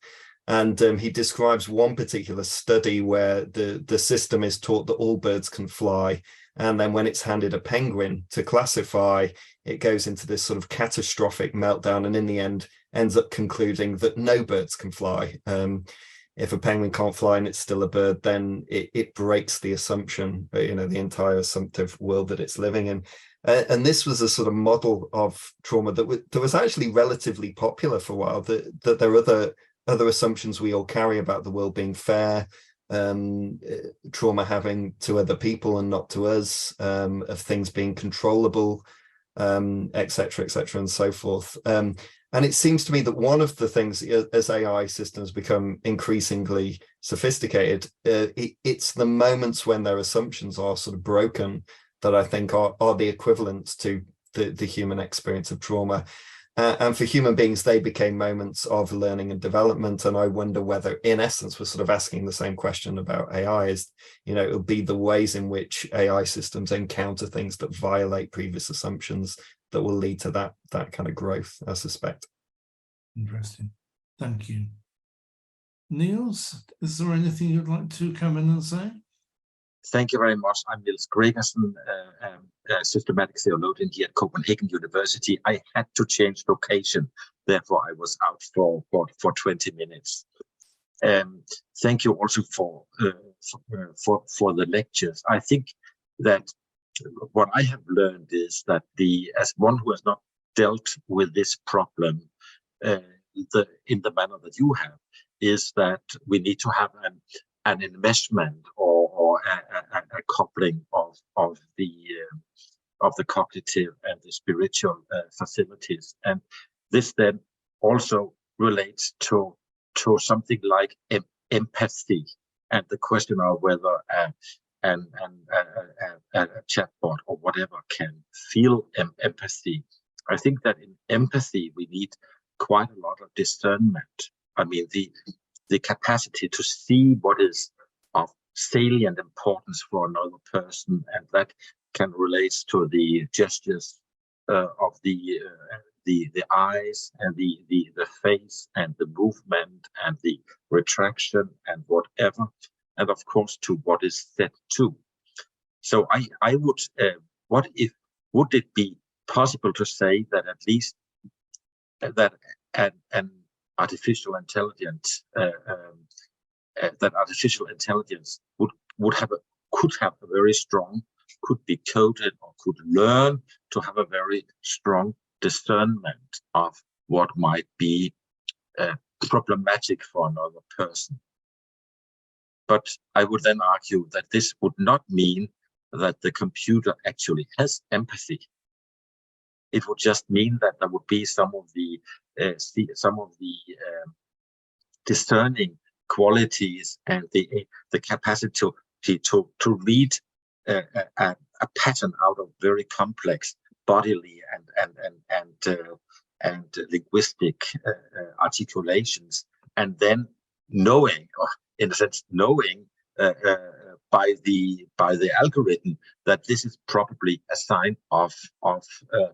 And he describes one particular study where the system is taught that all birds can fly. And then when it's handed a penguin to classify, it goes into this sort of catastrophic meltdown, and in the end ends up concluding that no birds can fly. If a penguin can't fly and it's still a bird, then it breaks the assumption, the entire assumptive world that it's living in. And this was a sort of model of trauma that was actually relatively popular for a while, that there are other assumptions we all carry about the world being fair, trauma having to other people and not to us, of things being controllable, et cetera, and so forth. And it seems to me that one of the things, as AI systems become increasingly sophisticated, it's the moments when their assumptions are sort of broken that I think are the equivalents to the human experience of trauma. And for human beings, they became moments of learning and development. And I wonder whether, in essence, we're sort of asking the same question about AI, is, it'll be the ways in which AI systems encounter things that violate previous assumptions that will lead to that kind of growth, I suspect. Interesting. Thank you. Niels, is there anything you'd like to come in and say? Thank you very much. I'm Niels Gregersen, a systematic theologian here at Copenhagen University. I had to change location, therefore I was out for 20 minutes. Thank you also for the lectures. I think that what I have learned is that as one who has not dealt with this problem in the manner that you have, is that we need to have an investment or a coupling of the cognitive and the spiritual facilities, and this then also relates to something like empathy, and the question of whether a chatbot or whatever can feel empathy. I think that in empathy we need quite a lot of discernment. I mean, the capacity to see what is of salient importance for another person, and that can relate to the gestures of the eyes and the face and the movement and the retraction and whatever, and of course to what is said too. So I would would it be possible to say that at least that an artificial intelligence could be coded or could learn to have a very strong discernment of what might be problematic for another person. But I would then argue that this would not mean that the computer actually has empathy. It would just mean that there would be some of the discerning qualities and the capacity to read a pattern out of very complex bodily and linguistic articulations, and then knowing, or in a sense knowing by the algorithm that this is probably a sign of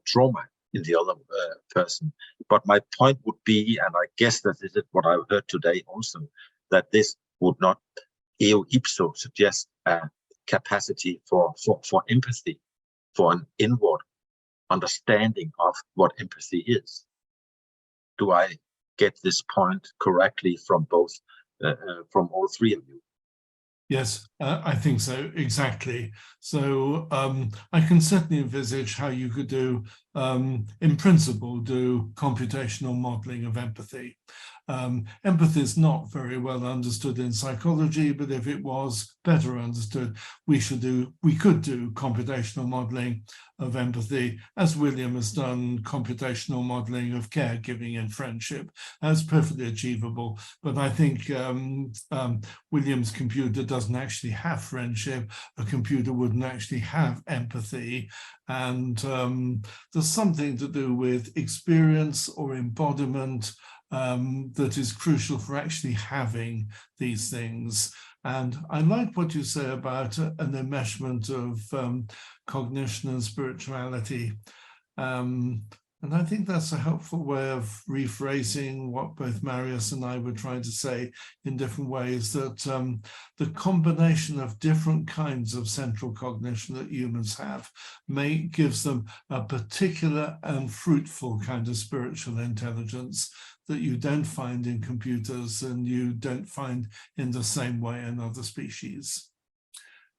trauma in the other person. But my point would be, and I guess that this is what I've heard today also, that this would not eo ipso suggest a capacity for empathy, for an inward understanding of what empathy is. Do I get this point correctly from from all three of you? Yes, I think so, exactly. So I can certainly envisage how you could do, in principle, do computational modeling of empathy. Empathy is not very well understood in psychology, but if it was better understood, we could do computational modeling of empathy, as William has done computational modeling of caregiving and friendship. That's perfectly achievable. But I think William's computer doesn't actually have friendship. A computer wouldn't actually have empathy. And there's something to do with experience or embodiment that is crucial for actually having these things. And I like what you say about an enmeshment of cognition and spirituality. And I think that's a helpful way of rephrasing what both Marius and I were trying to say in different ways, that the combination of different kinds of central cognition that humans have gives them a particular and fruitful kind of spiritual intelligence that you don't find in computers and you don't find in the same way in other species.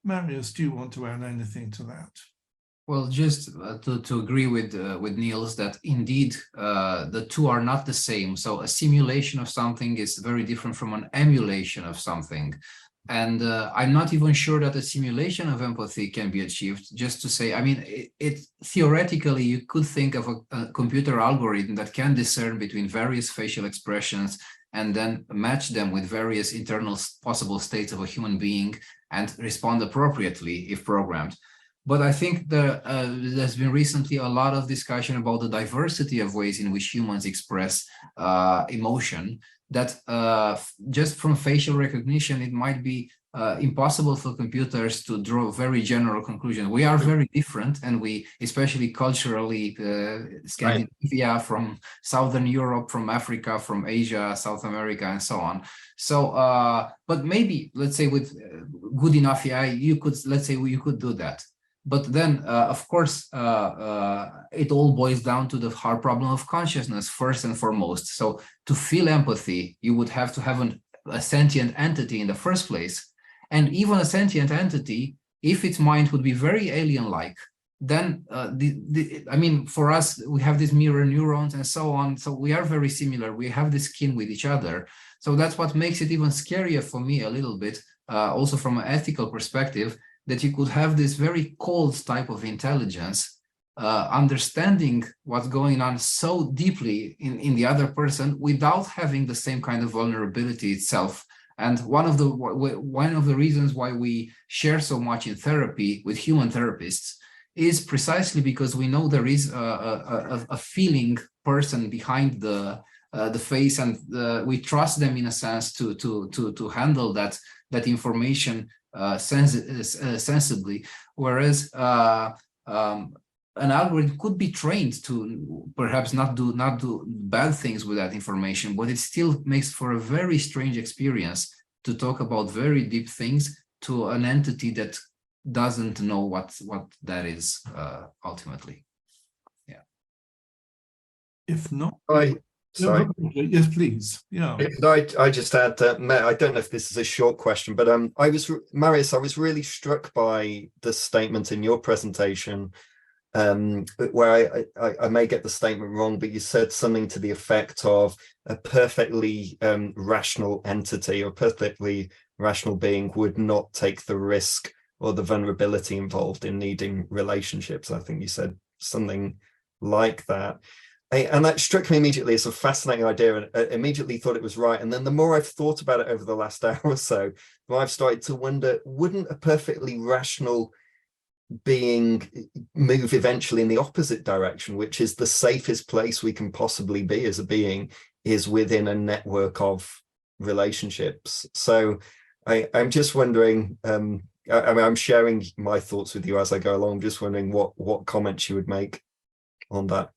Marius, do you want to add anything to that? Well, just to agree with Niels that indeed the two are not the same. So a simulation of something is very different from an emulation of something. And I'm not even sure that a simulation of empathy can be achieved. Just to say, I mean, it theoretically, you could think of a computer algorithm that can discern between various facial expressions and then match them with various internal possible states of a human being and respond appropriately if programmed. But I think there's been recently a lot of discussion about the diversity of ways in which humans express emotion, that just from facial recognition, it might be impossible for computers to draw very general conclusions. We are very different, and we, especially culturally, Scandinavia, from Southern Europe, from Africa, from Asia, South America, and so on. So, but maybe, let's say with good enough AI, you could do that. But then, of course, it all boils down to the hard problem of consciousness, first and foremost. So to feel empathy, you would have to have a sentient entity in the first place. And even a sentient entity, if its mind would be very alien-like, then, I mean, for us, we have these mirror neurons and so on. So we are very similar. We have this kin with each other. So that's what makes it even scarier for me a little bit, also from an ethical perspective, that you could have this very cold type of intelligence, understanding what's going on so deeply in the other person without having the same kind of vulnerability itself. And one of the reasons why we share so much in therapy with human therapists is precisely because we know there is a feeling person behind the face, and we trust them in a sense to handle that information sensibly, whereas an algorithm could be trained to perhaps not do bad things with that information, but it still makes for a very strange experience to talk about very deep things to an entity that doesn't know what that is ultimately. Yeah. If not, sorry. Yes, please. Yeah. I just add that, Matt, I don't know if this is a short question, but Marius, I was really struck by the statement in your presentation, where I may get the statement wrong, but you said something to the effect of a perfectly rational entity or perfectly rational being would not take the risk or the vulnerability involved in needing relationships. I think you said something like that. And that struck me immediately as a fascinating idea, and I immediately thought it was right. And then the more I've thought about it over the last hour or so, the more I've started to wonder, wouldn't a perfectly rational being move eventually in the opposite direction, which is the safest place we can possibly be as a being is within a network of relationships? So I'm just wondering, I mean, I'm sharing my thoughts with you as I go along. I'm just wondering what comments you would make on that.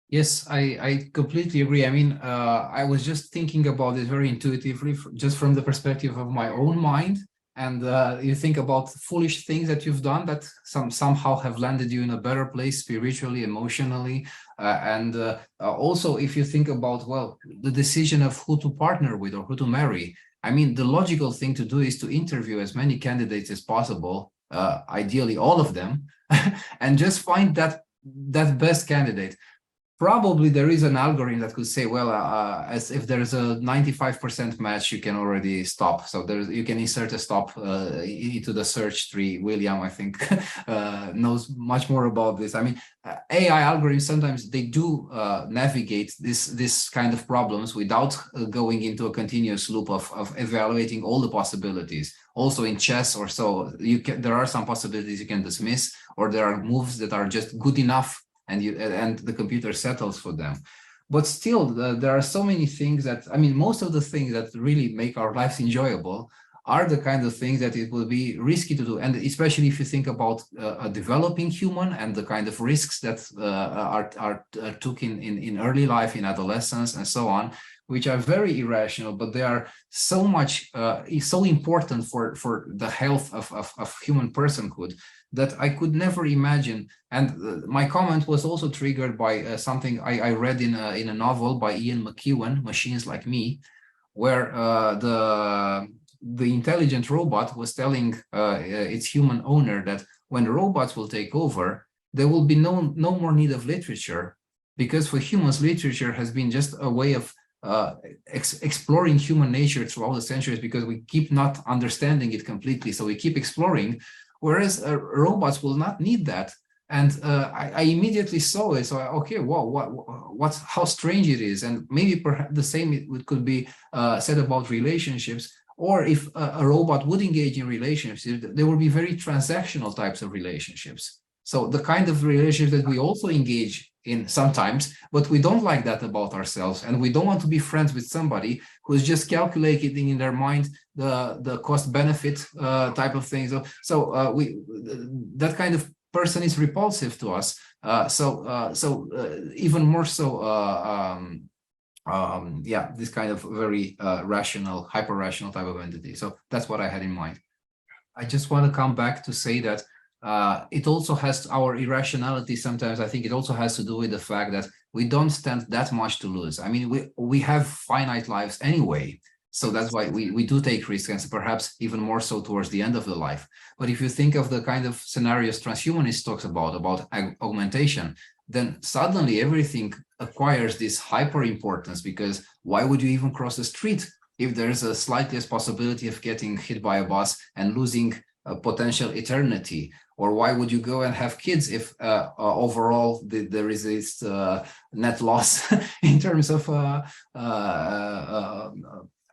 Yes, I completely agree. I mean, I was just thinking about this very intuitively, just from the perspective of my own mind. And you think about foolish things that you've done that somehow have landed you in a better place spiritually, emotionally. And also, if you think about, well, the decision of who to partner with or who to marry, I mean, the logical thing to do is to interview as many candidates as possible, ideally all of them, and just find that best candidate. Probably there is an algorithm that could say, well, as if there's a 95% match, you can already stop. So you can insert a stop into the search tree. William, I think, knows much more about this. I mean, AI algorithms, sometimes they do navigate this kind of problems without going into a continuous loop of evaluating all the possibilities. Also in chess or so, there are some possibilities you can dismiss, or there are moves that are just good enough and the computer settles for them. But still, there are so many things that, I mean, most of the things that really make our lives enjoyable are the kind of things that it will be risky to do. And especially if you think about a developing human and the kind of risks that are took in early life, in adolescence and so on, which are very irrational, but they are so much, so important for the health of human personhood that I could never imagine. And my comment was also triggered by something I read in a novel by Ian McEwan, Machines Like Me, where the intelligent robot was telling its human owner that when robots will take over, there will be no more need of literature, because for humans, literature has been just a way of exploring human nature throughout the centuries, because we keep not understanding it completely, so we keep exploring, whereas robots will not need that. And I immediately saw it. So okay, wow, how strange it is. And maybe perhaps the same it could be said about relationships. Or if a robot would engage in relationships, there will be very transactional types of relationships. So the kind of relationships that we also engage in sometimes, but we don't like that about ourselves, and we don't want to be friends with somebody who's just calculating in their mind the cost-benefit type of things. So that kind of person is repulsive to us. So even more so. Yeah, this kind of very rational, hyper-rational type of entity. So that's what I had in mind. I just want to come back to say that it also has our irrationality. Sometimes I think it also has to do with the fact that we don't stand that much to lose. I mean, we have finite lives anyway. So that's why we do take risks, and perhaps even more so towards the end of the life. But if you think of the kind of scenarios transhumanist talks about augmentation, then suddenly everything acquires this hyper importance, because why would you even cross the street if there's a slightest possibility of getting hit by a bus and losing a potential eternity? Or why would you go and have kids if overall there is this net loss in terms of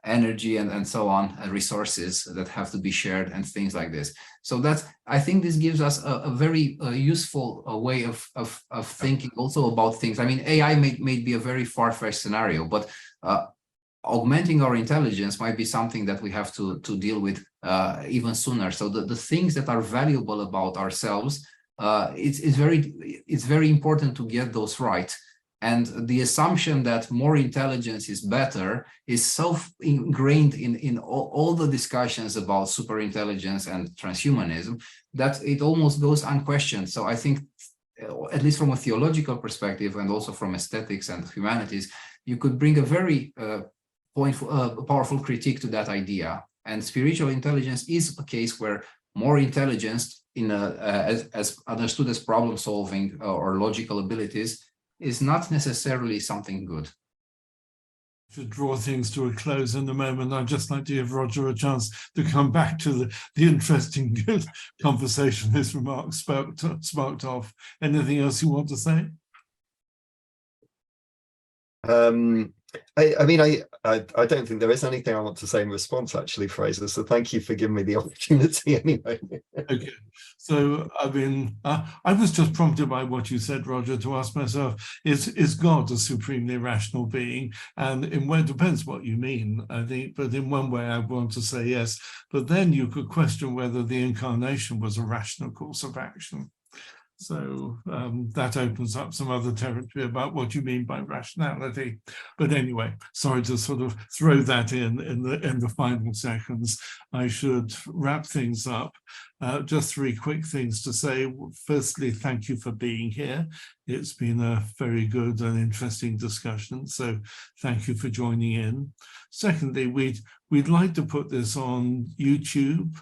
energy and so on, resources that have to be shared and things like this. So that's, I think this gives us a very useful way of thinking also about things. I mean, AI may be a very far-fetched scenario, but augmenting our intelligence might be something that we have to deal with even sooner. So the things that are valuable about ourselves, it's very important to get those right. And the assumption that more intelligence is better is so ingrained in all the discussions about superintelligence and transhumanism that it almost goes unquestioned. So I think, at least from a theological perspective and also from aesthetics and humanities, you could bring a very powerful critique to that idea. And spiritual intelligence is a case where more intelligence, as understood as problem solving or logical abilities, is not necessarily something good. To draw things to a close in a moment, I'd just like to give Roger a chance to come back to the interesting, good conversation his remarks sparked off. Anything else you want to say? I mean, I don't think there is anything I want to say in response, actually, Fraser. So thank you for giving me the opportunity anyway. Okay. So, I mean, I was just prompted by what you said, Roger, to ask myself, is God a supremely rational being? And in one, it depends what you mean, I think, but in one way I want to say yes. But then you could question whether the incarnation was a rational course of action. So that opens up some other territory about what you mean by rationality. But anyway, sorry to sort of throw that in the final seconds. I should wrap things up. Just three quick things to say. Firstly, thank you for being here. It's been a very good and interesting discussion. So thank you for joining in. Secondly, we'd like to put this on YouTube.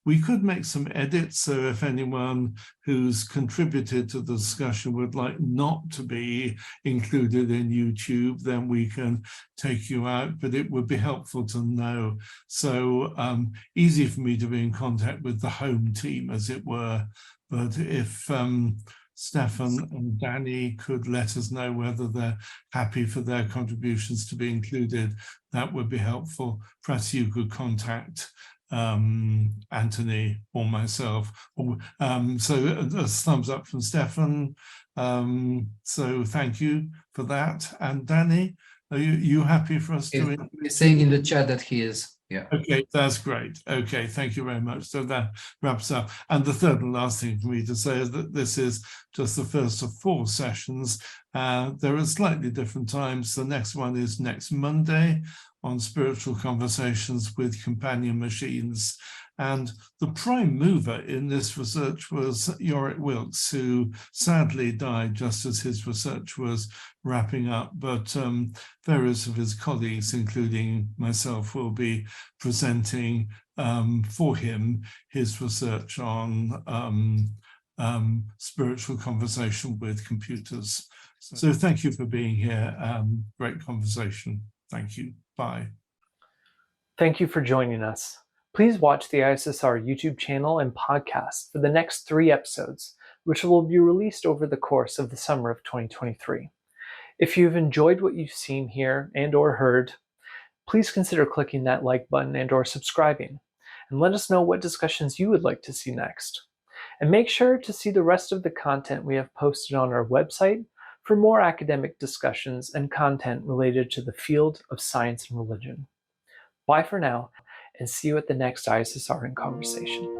We could make some edits, so if anyone who's contributed to the discussion would like not to be included in YouTube, then we can take you out, but it would be helpful to know. So easy for me to be in contact with the home team, as it were, but if Stefan and Danny could let us know whether they're happy for their contributions to be included, that would be helpful. Perhaps you could contact Anthony or myself. So a thumbs up from Stefan. So thank you for that. And Danny, are you happy for us to? He's saying in the chat that he is. Yeah. Okay, that's great. Okay, thank you very much. So that wraps up. And the third and last thing for me to say is that this is just the first of 4 sessions. There are slightly different times. The next one is next Monday on spiritual conversations with companion machines. And the prime mover in this research was Yorick Wilkes, who sadly died just as his research was wrapping up. But various of his colleagues, including myself, will be presenting for him his research on spiritual conversation with computers. So thank you for being here. Great conversation. Thank you. Bye. Thank you for joining us. Please watch the ISSR YouTube channel and podcast for the next 3 episodes, which will be released over the course of the summer of 2023. If you've enjoyed what you've seen here and or heard, please consider clicking that like button and or subscribing, and let us know what discussions you would like to see next. And make sure to see the rest of the content we have posted on our website for more academic discussions and content related to the field of science and religion. Bye for now, and see you at the next ISSR in Conversation.